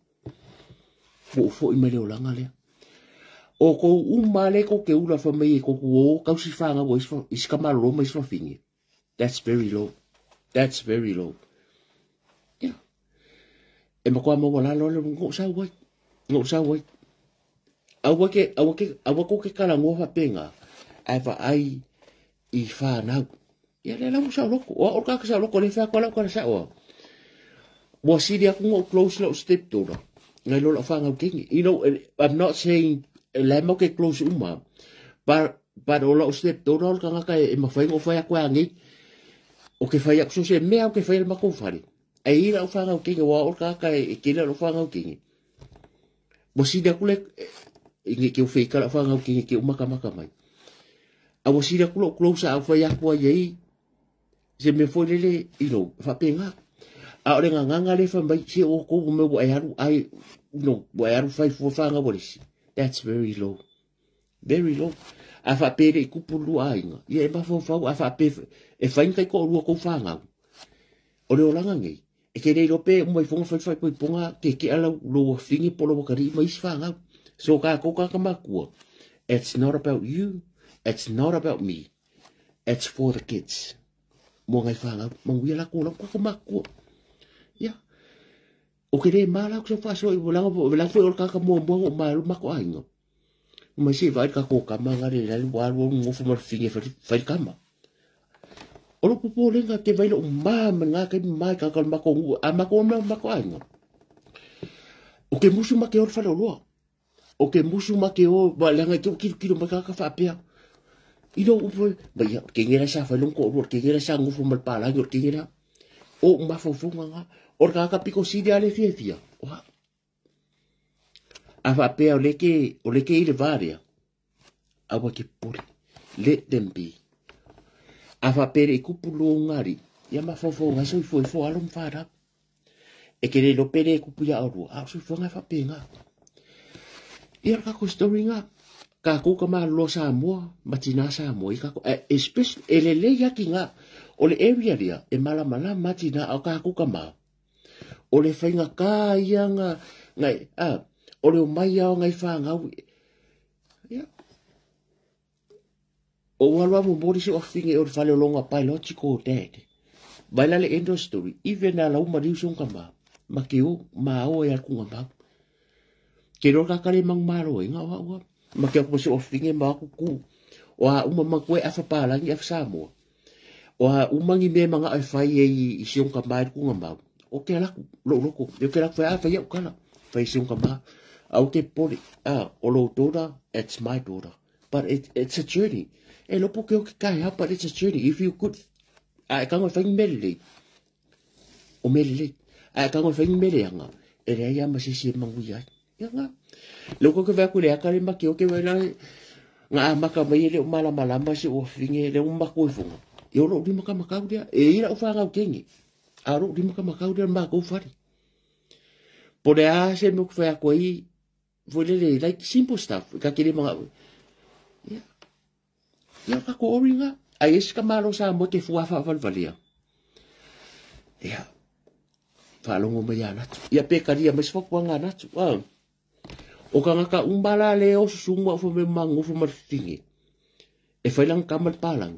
fo I me le langa le o ko male ko ke ula fa me ko ko ka si fa nga bo is ka malo me so fingi that's very low e ma kwa mo wala lo ngo sa wai a ko ke kala ngo fa penga ai fa ai I fa na ya le la mo sa loko o ka sa loko le fa ko la sa o mo si dia ko close lo step to no ngai lo fa nga king you know I'm not saying le mo ke close but o lo step to no ka nga e ma fa ngo fa ya kwa ngi o ke fa ya so se me o ke fa ma ko fa e ira o whanga o kinga wa o ka e kira o whanga o kinga. Mo sida kule inge ke o whika la whanga o kinga ke o maka mai. A mo sida kule o close a o whai akua yei se me wholele whapenga. A o renga nganga le whamai se o kou me wa e haru ai wa e haru whai whanga warisi. That's very low. A whapere I kupulu a inga. Ia e mawhau a whapere e whainkai ko o rua kou whanga. O reo langa ngei. E ke rei rope mai fonga fai poi ponga ke ala lo fingi polo wakari mai sfanga so ka makua it's not about you it's not about me it's for the kids mo ngai fanga mo wi la ko makua ya o ke rei mala ko fa so I volang foi o ka mo mako ainga mai se vai ka ko ka manga re la wa mo fu mo fingi fai kama Olo pupo lenga ke vailo mama nga ke mai ka kal mako mako ainga. O ke musu make o fa lo. O ke musu make o ba lenga ke kilo maka ka fa pia. I do upo ba ya ke ngera sa fa lo ko ro ke ngera sa ngufu mal pala yo ke ngera. o mafofonga nga o ka piko sidi ale fia wa ava pe o leke ile varia awa ke puri let them be ava pere kupulu ngari ya mafofonga so fo alum fara e ke le lo pere kupu ya oru a so fonga fa penga ia ka ko story nga ka ko kama lo sa mo matina sa mo ka especially ele ya kinga o le area ria e mala matina o ka ko kama o le fainga ka ia ngai o le mai ao ngai whanga ia o walwa mo mori se o finge o le whale o longa biological dad baila le end of story even na lau mariu song kama makeo ma o e alkunga ma ke ro ka kare mang maro nga wa makeo ko se o finge ma ku o a uma makwe afa pala ngi afa samo o a umangi me manga ai fai e siong kama ku ngamba o ke la lo ko yo ke la fa afa ya kala fa siong kama au ke poli o lo daughter it's my daughter but it's a journey e lo po ke o ke kai but it's a journey if you could ai ka ngo fa ngmele o mele ai ka ngo fa ngmele nga e re ya ma se mangu ya nga loko ke va ku le akale ma ke o ke wena nga maka mai le mala ma se o finge le un mako funga yo lo di maka dia e ira o fa nga kengi a ro di maka dia ma ko fari pode a se mo fa ko i volele like simple stuff ka kile mga ya ka ko oringa ai es ka malo sa mo ke fu fa valia ya fa longo me ya na ya pe ka dia mes fo ko nga na o ka ngaka umbala le o susunga fo me mangu fo martingi e fai lang kamal palang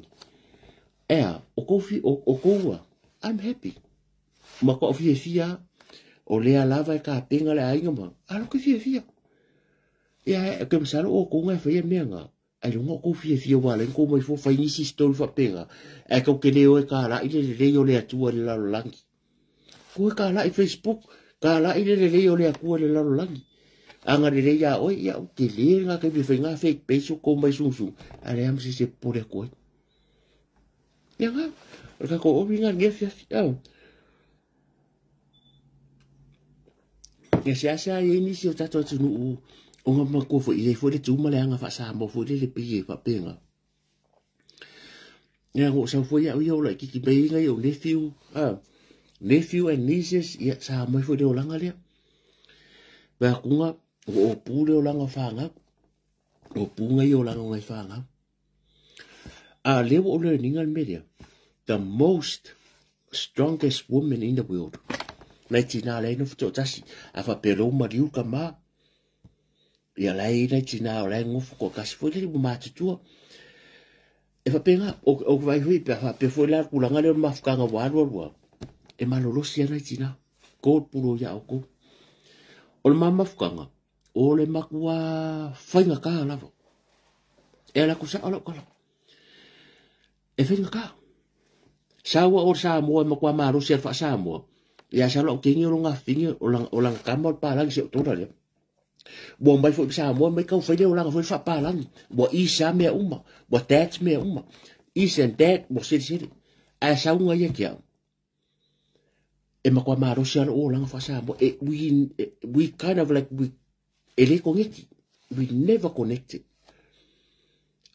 o kofi o koua I'm happy ma ko fia o le lava ka pinga le ainga ma alo ke fia ya ke msalo o ko ngai fai me nga ai lo ko fia wala ko mai fo fai ni si story fa pinga e ko ke le o ka la ile le yo le atua le la langi ko ka la i Facebook ka la ile le yo le atua le la langi anga le ya o ya ke le nga ke be nga fake page ko mai sunsu ale am se pore ko ya nga ka ko obinga nge ya sia ini si o tato tunu o nga ma ko fo ile fo le tuma le anga fa sa mo fo le pie fa penga ya go sa fo ya yo la ki be nga yo nephew and nieces ya sa mo fo de olanga le ba kunga o pule o langa fanga o punga yo langa ngai fanga a level of learning and media the most strongest woman in the world Naitina le no fto tasi afa pero mariu kama ya lai naitina le ngofu ko kasi fo le ma tutua e fa penga o vai hui pe fa pe fo la kulanga le mafkanga wa e malolo sia naitina ko puro ya o ko o mama mafkanga o le makua fainga ka lavo e la kusa ala kala e fainga ka sawa o sa mo makua maru sia fa sa mo ya sa lo kingi o nga fingi o lang kamol pa lang si otora le bo mai fo sa mo mai ka fa de o lang fo fa pa lang bo isa me uma bo tat me uma is and that bo si a sa unga ye kia e makua maru sia o lang fa sa mo we kind of like we ele connected we never connected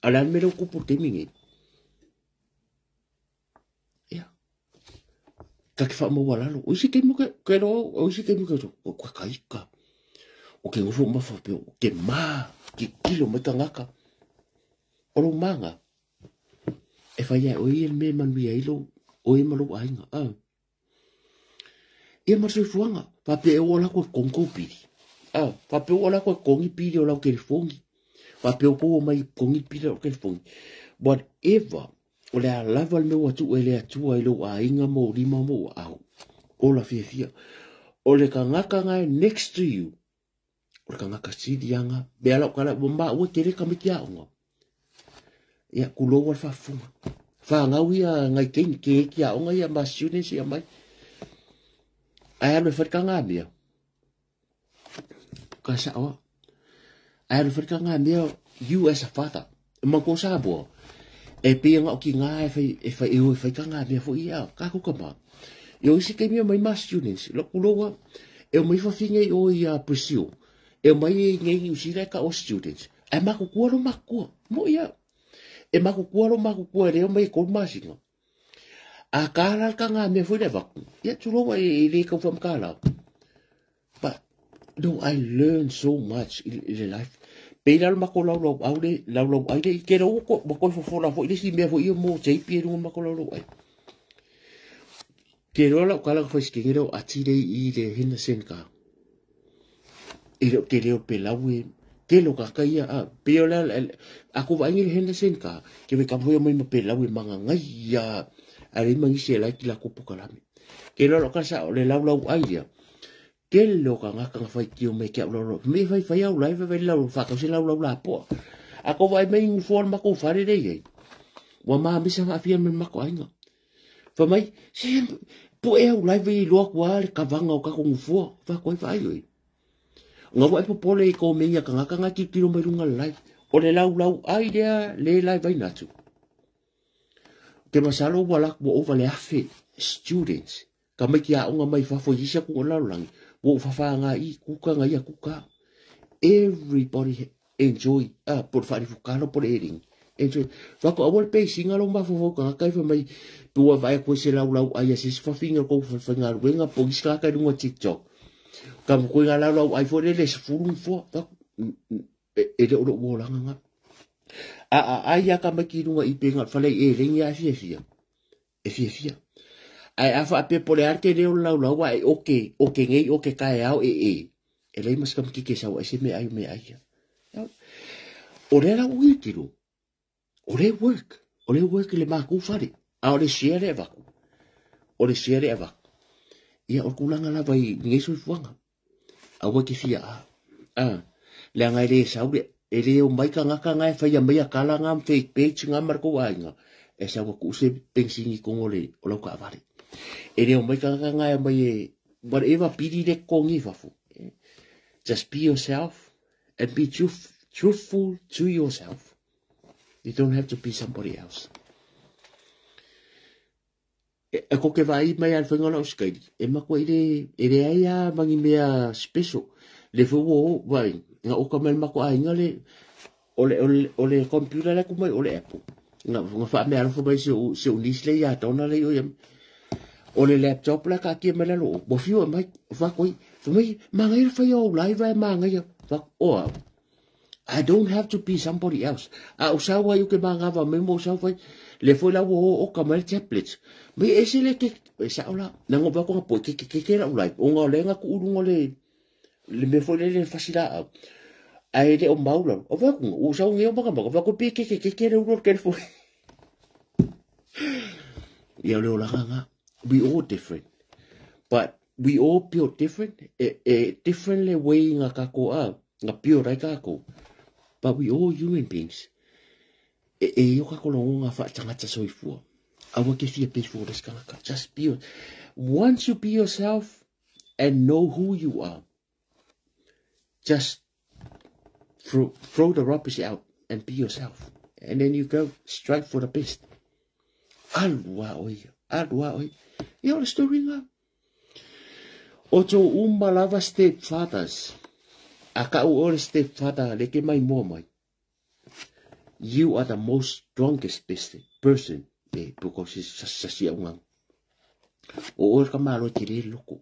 alan me lo kupu temingi ka fa mo wala lo o si ke mo ke lo o si ke mo ke o ka ika o ke ngo ma fa pe o ke ma ki kilo me ka ngaka o lo manga e fa ya o i me man bi ai lo o i ma lo ai nga e ma se fuanga pa pe o la ko konkopi pa pe o la ko kongi pi o la ke fongi pa pe o ko mai kongi pi o ke fongi whatever o le lava me o tu ele atu ai lo ainga mo lima mo au o la fia o le kangaka ngai next to you o le kangaka sidianga be ala kala bomba o tere ka mikia ngo ya kulo wa fa fu fa ngawi ngai ken ke kia o ngai ma students ya mai ai me fa kanga bia ka sa o ai me fa kanga bia you as a father ma ko sa bo e pe nga ki nga e fa ka nga me fo ia ka ko ka ba Yo isi ke mia mai ma students. Lo kuloa. E mai whawhinga o i Brazil. E mai ngai usira ka o students. E mako kuaro makua. Mo ia. E mako kuaro e reo mai ko masinga. A kāra ka ngā mea whai waku. Ia tuloa e re kau whamkala. But, no, I learned so much in life. Pēra mako lau aure, i kera oko, mako whawhora fo, i resi mea fo ia mō teipi e runga mako lau ai. Ke roa lau kala ka whaiskengi reo atire i re hina sen ka. I reo ke reo pe lau e, ke lo ka kaia a, peo la, ako vaingi re hina sen ka, ke me kamhoia mai ma pe lau e manga ngai a, a re mangisi e lai ki la kupu kalame. Ke roa lau kasa o le lau ai rea, ke lo ka ngaka nga whai kio me kia lau, me whai au lai, whai lau, whakau se lau la poa. Ako vai mai ngufuan mako whare rei ei. Wa maa misa whaafia me mako ainga. Whamai, se po e au lai vei loa kua le ka vanga o kako ngufua, whakoi whai oi. Ngā wai po pole i ko mea ka ngaka ngā ki tiro mai runga lai. O le lau ai rea le lai vai natu. Ke masalo wala wa ova le afe students. Ka mai ki a onga mai whafo isa ku o laulangi. Wo whawha ngā i kuka ngā ia kuka. Everybody enjoy. Por whare fukano por ering. Enjoy. Whako awal pe singa lo mawhawho ka ngakai whamai. Tua vai koe se lau ai asis whawhinga ko whawhinga ruenga po iska kai runga TikTok. Ka koe ngā lau ai fo le se furung fo. E re oro uolanga ngā. Ai aka mai ki runga i penga whalei e ringi a fia. E fia. Ai afa ape pole arte reo lau ai oke ngei oke kai au e. E rei mas kam kike sau ai se me ai. O re la uitiru. O re work le maku whare. A o le share e waku. Ia o kulanga la vai ngei sui fuanga. A waki fia a. Le angai re sau re. E reo mai ka ngaka ngai whaia mai a kala ngam fake page ngam marko ainga. E sa waku se pensingi kongole o lau ka avare. E reo mai ka ngaka ngai mai e whatever piri re kongi wafu. Just be yourself and be truthful to yourself. You don't have to be somebody else. E ko ke vai mai al whainga lau skairi. E mako e re ai a mangi mea special. Le fuwo vai. Nga o ka mai mako ainga le ole computer le kumai ole Apple. Nga wha mea rafo mai se unis le ia tauna le o yam. Ole laptop la ka kia mela lo. Bo fiu mai whakoi. Whamai mangai whai au lai vai mangai. Whak I don't have to be somebody else. A usawa yu ke mangawa memo usawa le foi la o kamel tablets. Me ese le ke sa ola. Nango ba ko ngapo ke la ulai. O nga le nga ku urungo le me foi le fasila. Ai de o maula. O va ku usawa nge ba ka ba ko pe ke le uro ke foi. Ya le ola nga. We all different. But we all build different. Differently way nga kako nga build ai kako. But we all human beings. Yo kako longo nga tangata soifua. Awa ke fia peaceful des kanaka. Just be. Once you be yourself and know who you are, just throw the rubbish out and be yourself. And then you go straight for the best. Alwa oi. You know the story nga. Oto umalava stepfathers. Aka o stepfather leke mai mo mai. You are the most strongest person. Because it's just a young. O ka malo tire loko.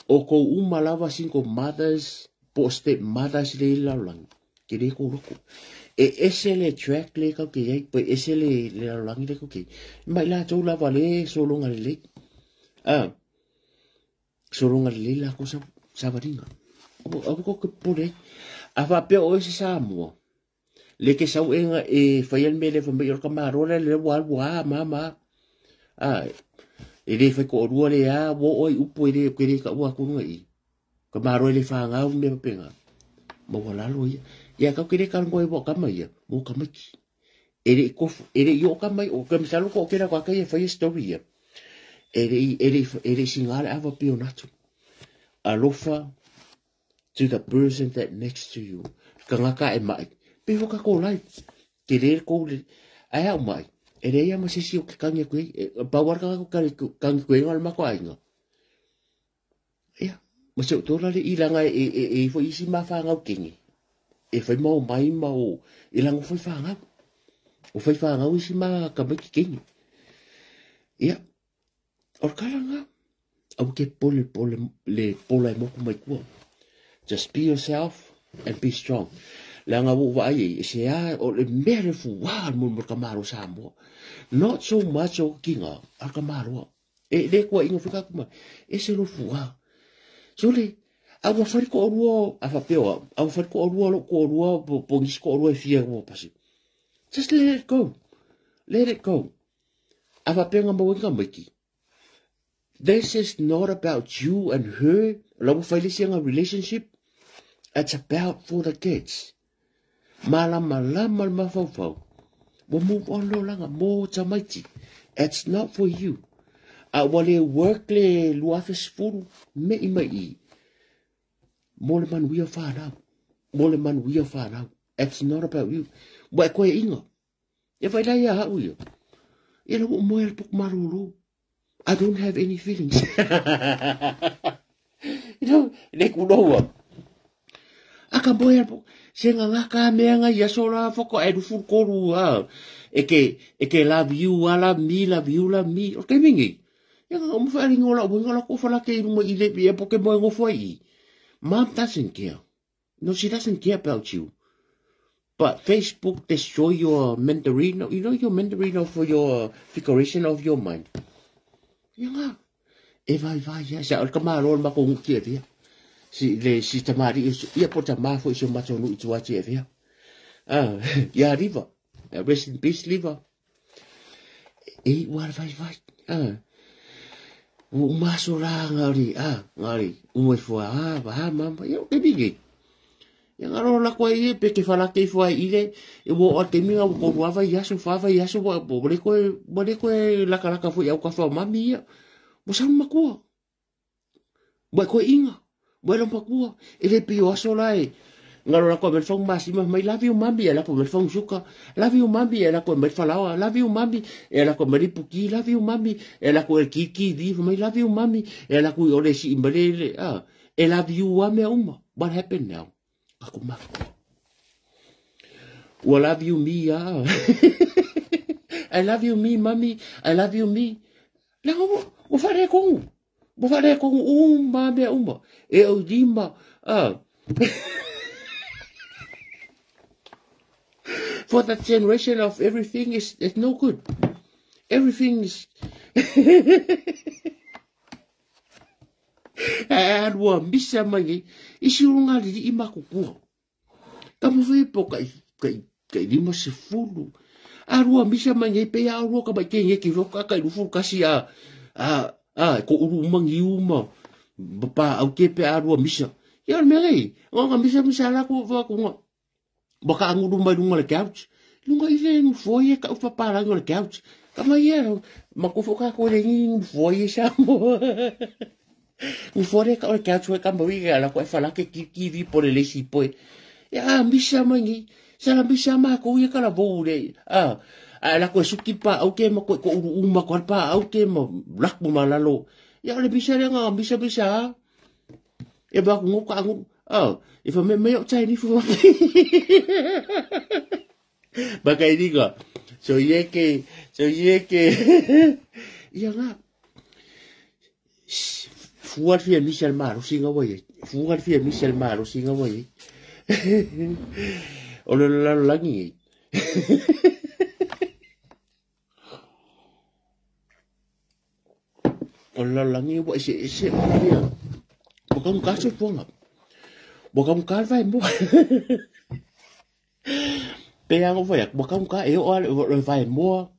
O ko umalava single mothers, po stepmothers le lalang. Tire ko loko. Ese le track le ka ke pe ese le lalang le ko ke. Mai la to la vale solo ngale. Sorunga lila ko sa varinga. Ako ko pole. Ava pe o ese samo. Le ke sau enga e faial mele fa me ka marola le wa mama. E le fa ko rua le a wo oi upo le ke ka wa ku ngai. Ka marola le fa nga me penga. Mo wala lo ya ka ke ka ngoi bo ka mai. Mo ka mai. Ere yo ka mai o ka misalo ko ke ra ka e fa story. Ere singara ava pio natu. Alofa to the person that next to you. Kangaka e mai. Pero ka ko lai. Kere ko le. Ai au mai. Ere ia masisi o ke kangi koe. Bawar ka ko kangi koe ngal mako ainga. ia ma se to le ilanga e fo isi ma fa ngau kingi e fai mau mai mau ilanga fo fa ngau o fai fa ngau isi ma ka ba kingi ia or kalanga au ke pole le pole mo mai ku just be yourself and be strong langa wo wa ai se a o le mere fu wa mo ka maro sa mo not so much o kinga a ka maro e le ko ingo fika kuma e se lo fu wa so le a wa fari ko ruo a fa peo a wa fari ko ruo po ngis ko ruo fia mo pasi just let it go a fa peo ngamo nga maki. This is not about you and her lo fa le singa relationship. It's about for the kids. Malama mafau. We'll move on lo langa mo tamaiti. It's not for you. Wale work le luafes furu me imai. Mole man we are far out. Mole man we are far out. It's not about you. Wa ko inga. E vai la ya u yo. E lo mo el pok marulu. I don't have any feelings. You know, like unoa. Aka boya po senga ngaka meanga ya sola foko e du fu koru eke love you love me okay mingi ya mo fa ringola bo ngola ko fala ke mo ile bi e poke mo ngo foi mom doesn't care no she doesn't care about you but Facebook destroy your mentorino you know your mentorino for your figuration of your mind ya nga e vai ya sa al kamalo ma ko ngia si tamari ia po tamafo iso matonu ituati e vea ya riva rest in peace liver e war vai o masora ngari o fo ba mama yo ke bigi ya ngaro la ko e pe ke fala ke fo ile e wo o te minga ko wa yaso bo le ko la kala ka fo ya ka fo mami mo sa makua bo ko inga bueno pakua ele pio asolai ngaro la ko bel fong masima mai love you mami ela ko bel fong suka love you mami ela ko bel falawa love you mami ela ko mari puki love you mami ela ko el kiki di mai love you mami ela ko ole si imbalele I love you ame uma what happened now ako mako well love you me I love you me mami I love you me la o fare ko bo fare ko uma e o dima for that generation of everything is no good everything is wa misa mai isurunga di imakuku kamu foi poka kai lima se fulu arua misa mai pe ya arua ka ba ke ki roka ka rufu kasi ko uru mangi uma bapa au ke pe arua misa ya merei nga misa la ko va ko baka anguru mai lunga le couch lunga ile no foi ka upa para le couch kama ia makufoka ko le ni foi sa mo un foi ka le couch ka mo ia la ko fala ke ki vi por le si poi ya misa mangi sala misa ma ko ia ka la bole la ko suki pa au ke ma ko uru uma ko pa au ke ma lak mo malalo ya le bisa nga bisa e ba ko ka ngu if a me o chai ni fu ba kai digo so ye ke ya nga fuar fia Michel Maro singa boye fuar fia Michel Maro singa boye o lo langi o lo langi bo ese ya bukan kaso puanga bukan vai mo pe ang vai bukan ka e o vai mo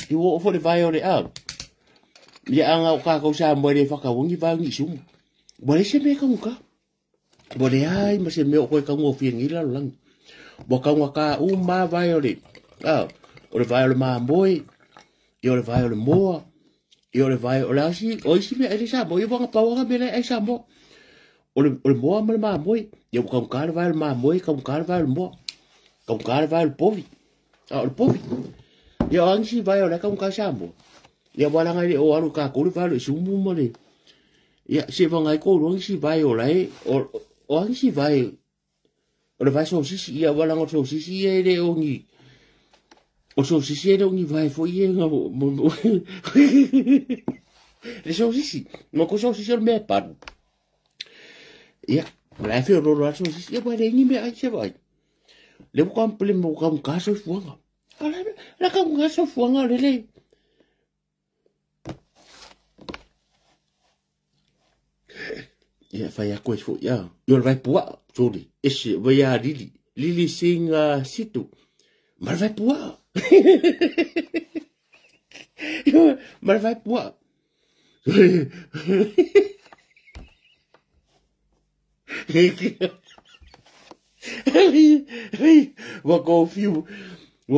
i o fo vai o le ya ang ka ko sa mo le fa ka wongi va ngi sum bo le se me ka bo le ai ma se me o ko ka ngo fi ngi la lang bukan ka ma vai o le o le vai o ma boy i o le vai o le mo i o le vai o la si o si me e sa mo i va pa wa me le e sa mo ole mo ma moi eu com carvalho ma moi com carvalho mo com carvalho povi o povi eu antes vai olhar com cachamo eu vou lá o alu ka ko vale sumu mo le ia se vangai ko rongi si vai o lai o angi si vai o le vai so sisi ia wala ngo so sisi e le ongi o so sisi e le ongi vai fo ia nga le so sisi no ko so sisi o me pan ia la fe ro ro so sisi ia vai le ni me ai se vai le ko ample mo kam ka so fuanga ala la kam ka so fuanga le ia fai a koe fo ia yo vai pua sorry ese vai a lili singa situ mar vai pua yo mar vai pua wa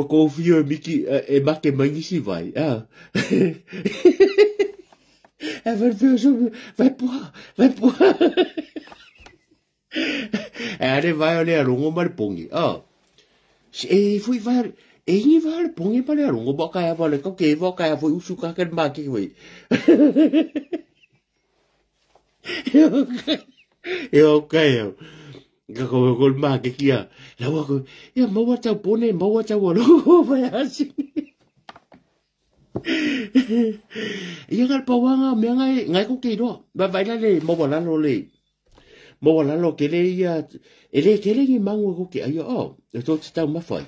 ko fiu miki e make mangisi vai ah vai pua are vai ole a rungo mar pongi ah e fui vai e ni vai pongi para a rungo boka ya vale ko ke boka ya foi usuka kan ma ke vai eu okay ga ko ma ke kia la wa ko ya mo wa ta pone mo wa ta wo lo vai asi ia ngal pawanga me ngai ko ke do ba vai la le mo wala lo ke le ia ele ke le ni mangu ko ke ayo o to sta ma fai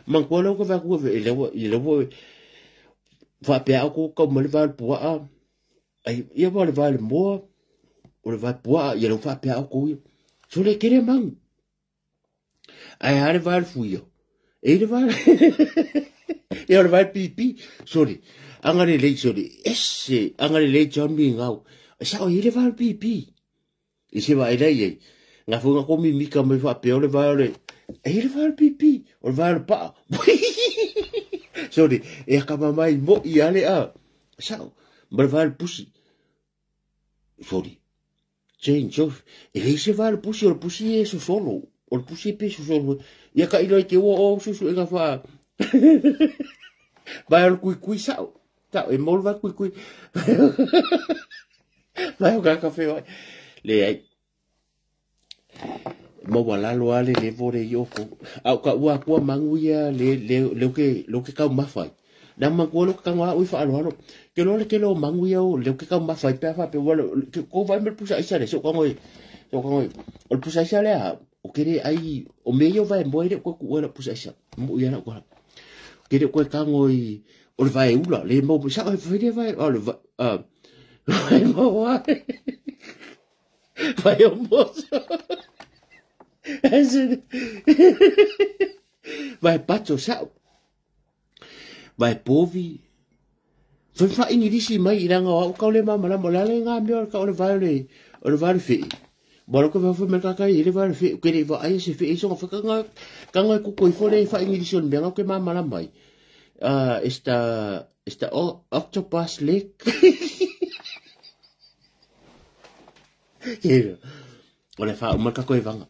man ko lo ko va ko ele wo va pe ko mo le va po a ai ia va le va le mo o le va po a ia lo va pe ko so le ke le man ai ha va fu io e le va ia le va pipi sorry angare le sorry esse angare le jambi ngau sa o ile va pipi ise va ile ye nga fu nga ko mi ka me fa pe o le va le ile va pipi o va pa sorry e ka mai mo ia le a sa ma va pusi sorry change of ele se va o pusi e so solo o pusi pe so solo ia ka ilo ke o so nga fa vai al cui sao ta e mol va cui vai o café le ai mo wala lo ale le vore yoko au ka wa ko manguia le ke ka mafai na mangu lo ka wa ui fa alo ke lo manguia o le ke ka mafai pa fa pe wala ko vai me pusa isa le so ko ngoi o pusa isa le o kere ai o meio vai moire ko wala pusa isa mo ia na ko kere ko ka ngoi o le vai ula le mo sa o fere vai o le vai mo vai o mo vai pato sa vai povi foi fa ingi disi mai iranga o ka le mama la mola le nga me o ka o le vai fe bolo ko fa me ka ka ile vai fe kere va ai se fe so fa ka nga ko ko fo le fa ingi disi on benga ko mama la mai esta octopus leg kira ole fa o marka koe vanga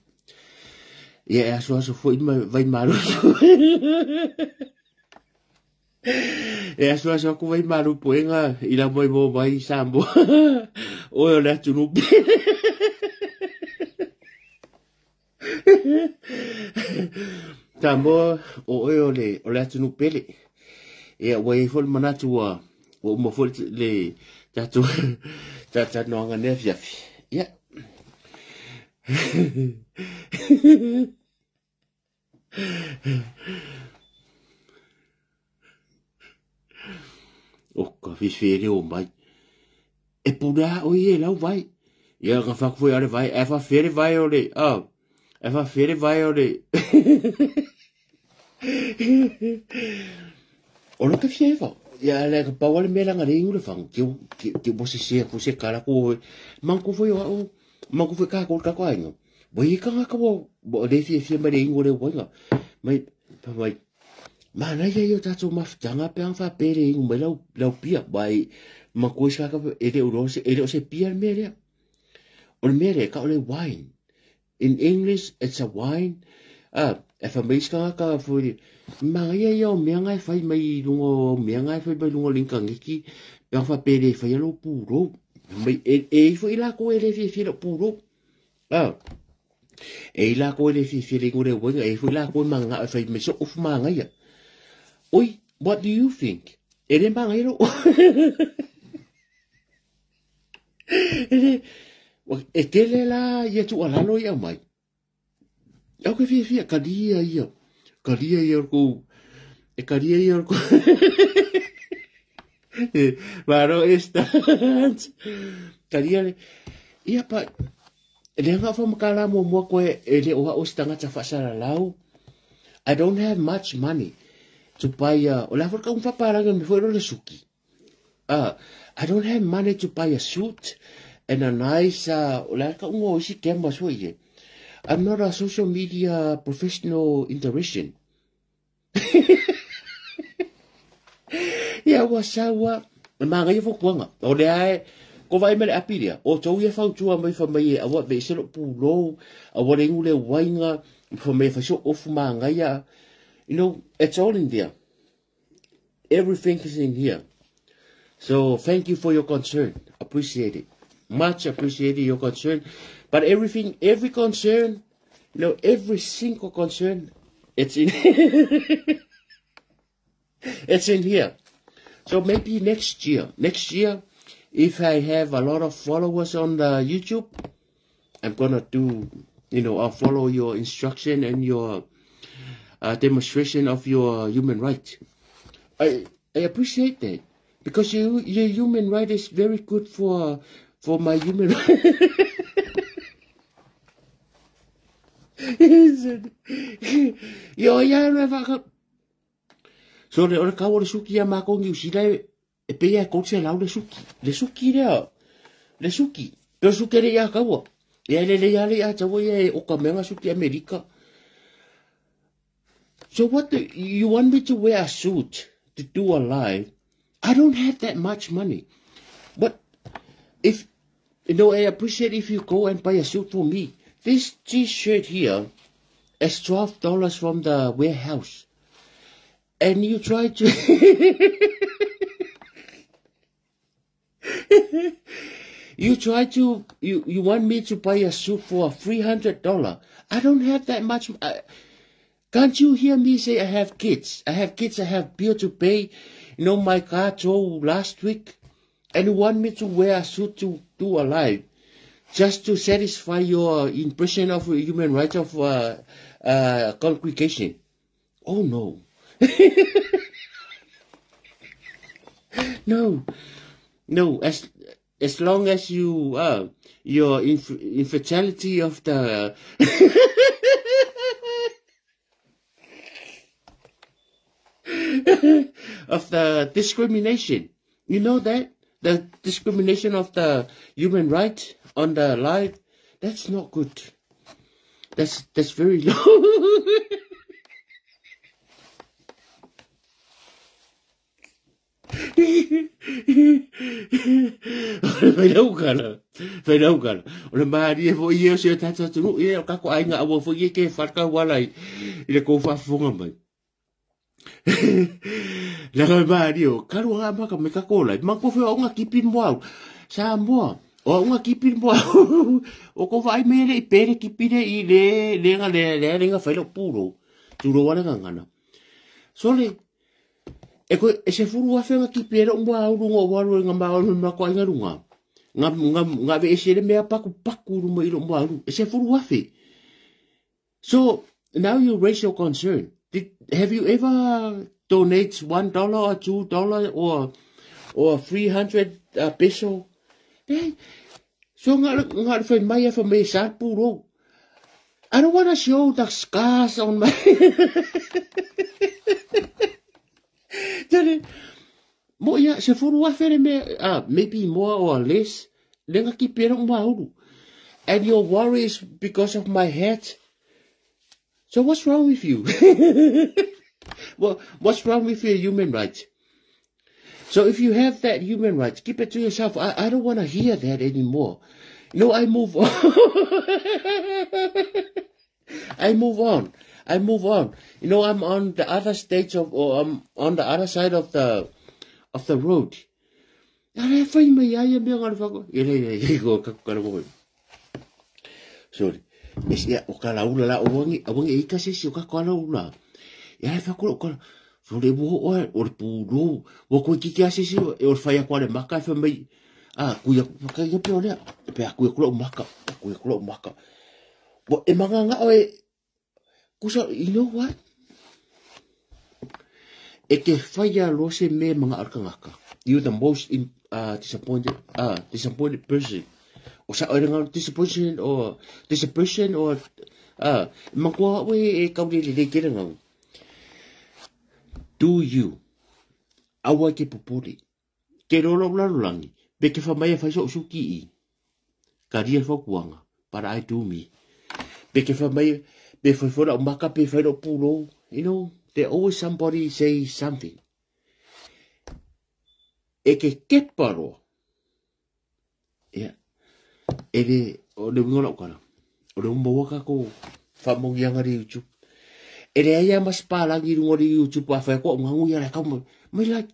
ia aso foi vai maru e aso ko vai maru poenga ila moi mo vai sambo o le tunu tambo o le tunu pele e wai fol manatu o mo fol le tatu no nga ne fiafi ya o ka fisfere o mai e pura o ye lau vai ia ka fa foi ale vai e fa fere vai ole e fa fere vai ole o lo que fieva ia le ka pa wale mela ngare ngule fang ki bo se kala ko man ko foi o man ko foi ka ko ainga boi ka ka bo de fi mare ngule wo nga mai pa mai mana ia yo tatu mafutanga pe fa pere ngu lau pia bai man ko sa ka ele o se pia mere o mere ka ole wine in English it's a wine e fa mai ka foi ma ia yo me ngai fai mai lungo me ngai fai mai lungo linka ngiki pe fa pere fai lo puro Mai e fo ila ko ele fi lo puro. Ah. E ila ko ele fi le ngure wenga e fo ila ko manga fa me so of manga ya. Oi, what do you think? Ele manga iro. E tele la ia tu ala lo ia mai. Au ke fi kadia ia. Kadia ia ko e kadia ia ko. Varo esta. Kadia ia pa le nga fa makala mo ko ele o stanga tsa fa sala lau. I don't have much money to buy o la for ka un fa para me foi le suki. I don't have money to buy a suit and a nice like I'm not a social media professional interaction. Yeah, wasawa mga ifo kuanga o le ai ko vai mele apiria o tau ia fau tua mai fa mai a what they selo pulo a what ngule wainga for me for so off mga ya, you know, it's all in there. Everything is in here. So thank you for your concern. Appreciate it. Much appreciated your concern. But everything, every concern, you know, every single concern, it's in it's in here. So maybe next year, if I have a lot of followers on the YouTube, I'm gonna do, you know, I'll follow your instruction and your demonstration of your human rights. I appreciate that. Because your human right is very good for my human right. Yo ya never. So le ora ka ora suki ya ma ko ngi usila e pe ya ko se la le suki le suki pero suki le ya ka wo ya le ya chawo ya o ka menga suki America. So what you want me to wear a suit to do a live? I don't have that much money. But if, you know, I appreciate if you go and buy a suit for me. This t-shirt here is $12 from the warehouse. And you try to... you want me to buy a suit for $300. I don't have that much... can't you hear me say I have kids? I have bill to pay. You know, my car towed last week, and you want me to wear a suit to do a live, just to satisfy your impression of human rights of congregation. Oh no. No, as long as you your infertility of the of the discrimination. You know that? The discrimination of the human right on the life, that's not good. That's very low. Phải đâu cả. Rồi mà đi vô yêu sự thật sự lúc yêu các cô anh ngạo vô phụ cái phát các qua lại để cô phát phong mình. Là ba điều cái đồ ăn mà mấy các cô lại mà cô phải ông là kipin wow sao mua ông là kipin wow ông có phải mấy cái bể kipin đấy để nghe phải là puro chú đồ ăn ngang ngang so le eko ese furu afe nga kipin ông wow rungo wow ngamba ngamba ko nga runga ngam be ese me paku rungo ilo wow ese furu afe. So now you raise your concern. Have you ever donate $1 or $2 or 300 peso? So nga for my for me sad puro. I don't want to show the scars on my. Mo ya se furu afere me maybe more or less. Lenga kipirong mauru. And your worry is because of my head. So what's wrong with you? Well, what's wrong with your human rights? So if you have that human rights, keep it to yourself. I don't want to hear that anymore. You know, I move on. I move on. You know, I'm on the other stage of, or I'm on the other side of the road. Ara fai mai ai me ngar fa ko. Ele ko ka ko. Sorry. Ese o kala ula la o ika se o ka kala ula. Ya fa ko ko. So le bo o pulo. Bo ko ki ase se o fa ya ko le maka fa mai. Ku ya ka ya pe ole. Pe ku ya ko maka. Ku ya ko maka. Bo e manga nga o kusa you know what? E ke faya lo se me mga arkangaka. You're the most disappointed person. O sa ora nga disappointed or makwa we e kauli le kira nga. Do you awa ke popori. Ke rolo langi. Be ke famaya fa so suki I. Karia fa kuanga. Para I do me. Be ke famaya be fa fora maka be fa pulo. You know, there always somebody say something. E ke keparo. Yeah. Ele o le ngola kala. O le mbo waka ko fa mo yanga ri YouTube. Ele aya mas pala gi ngori YouTube fa ko ngangu ya la ka mo. Mai like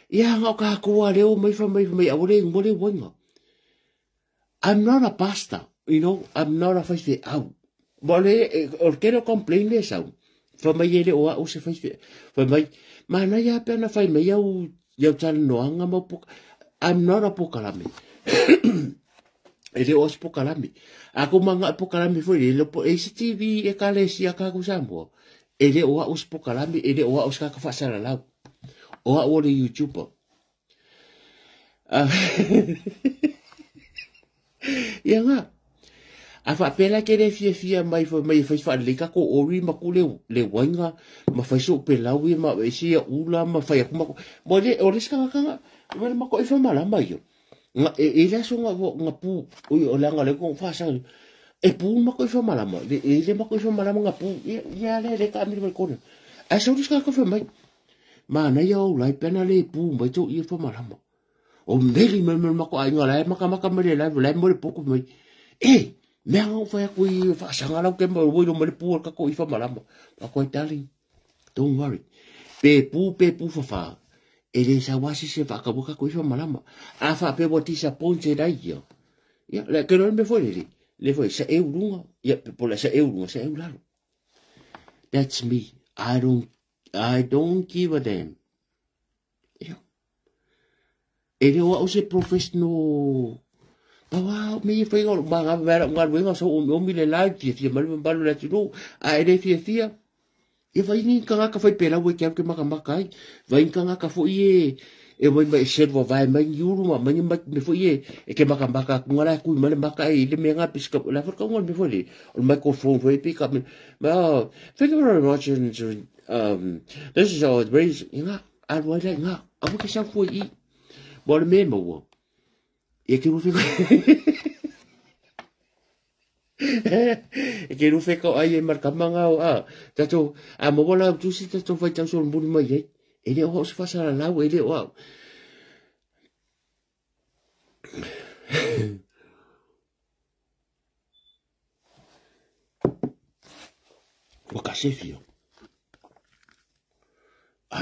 ya nga ka ko ale o mai fa mai awore ngore wonga. I'm not a pastor, you know, I'm not a face out. Bole o quiero complain de eso. Fa mai ele o se face. Fa mai mana ya pena fa mai eu tan no anga mo I'm not a pokalami. Ele os pokalami. Ako manga pokalami foi ele po TV e kalesi aka ku sambo. Ele o os pokalami, ele o os ka fa sala la. O le YouTuber. Ya nga. Afa pela ke le fia mai fa le ka ko ori makule le wanga ma fa so pela wi ma sia ula ma fa ya kuma mo le o riska ka ma ma ko fa mala mai yo nga e la so nga pu o la nga le ko fa sa e pu ma ko fa mala ma le ma ko fa mala nga pu ya le ka mi ko a so riska ka fa mai ma na yo lai pena le pu mai to I fa mala ma o ndeli ma ko ai nga la ma ka me le mo le poku mai me ang fa ko I fa sanga la ke mo lo mo le pu ka ko I fa mala ma ko darling don't worry pe pu fa ele sa wasi se fa ka boka ko I fa mala ma a fa pe boti sa ponche dai yo ya le que no me foi le foi sa eurunga ya por la sa eurunga sa euralo that's me I don't give a damn ya ele o se professional Bawa me foi o banga vera ngar wenga so o mi le like ti mal balu la tino a ele fia e vai ni kanga ka foi pela we ke maka vai kanga ka foi e vai mai servo vai mai yuru ma mai me foi e ke maka ngara ku mal maka e le menga piska la for ka ngol me foi o microphone foi pick up ma thank you very much and this is our raise nga a vai nga abu ke sa foi bo le me mo e que não fica e que não fica aí marca manga tato a mo bola tu si tato fai tau so mbuni mai ele o se fasa la ele o o casefio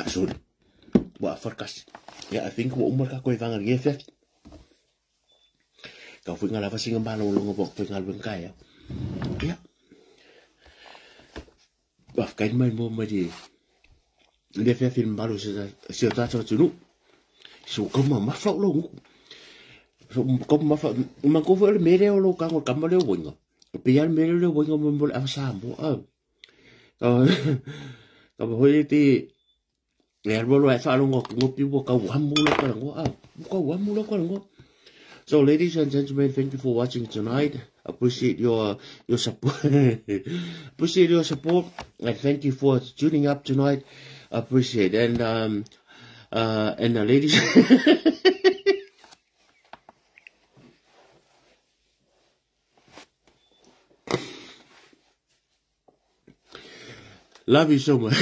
sorry wa farkas ya I think mo marca ko ivanga ngefe Kau fui ngala fasi ngambalo lo ngobok fui ngal bengkai ya baf kain mai mo mari le fe film balu se ta so tunu so koma ma fa lo so koma fa ma ko fa me le lo ka ngol kamale wingo pe ya me le wingo mo bol afsa mo ka ba hoi ti le bolo fa lo ngopi bo ka wa mo lo ka ngo So, ladies and gentlemen, thank you for watching tonight. Appreciate your support. Appreciate your support, and thank you for tuning up tonight. Appreciate and ladies. Love you so much.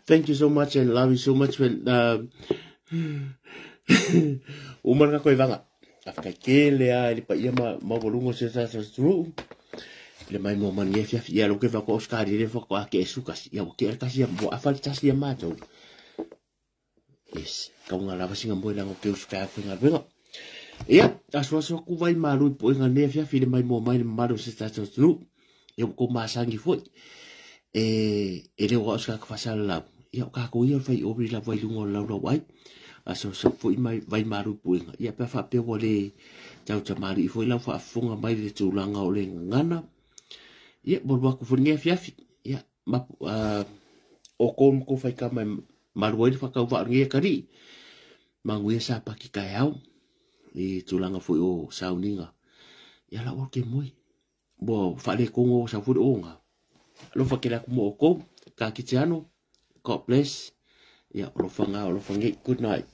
Thank you so much and love you so much when umar ka koy vanga afka kele ali pa yama mabolungo se sa true le mai mo man ye fia fia lo ke va ko skari le ko ake sukas ya ke ka sia bo afal tas ya mato yes ka nga la vasinga mo la ke uska fa nga venga ya aso so ku vai malu po nga ne fia fia mai mo mai malu se ta tu yo ko masangi foi e le wa ska ka fasal la ya ka ko ia fai obri la vai lungo la lo wai aso so foi mai vai malu po nga ya pa fa pe wole tau tamari foi la fa funga mai le tu langa o le ngana ya bolwa ku funia fiafi ya ma o kon ko fai ka mai marwai fa ka va nge kari mangwe sa pa ki ka yau e tulanga foi o sauninga ya la o ke moi bo fa le kongo sa fu o nga lo fa ke la mo ko ka ki tiano god bless ya lo fa nga lo fa nge good night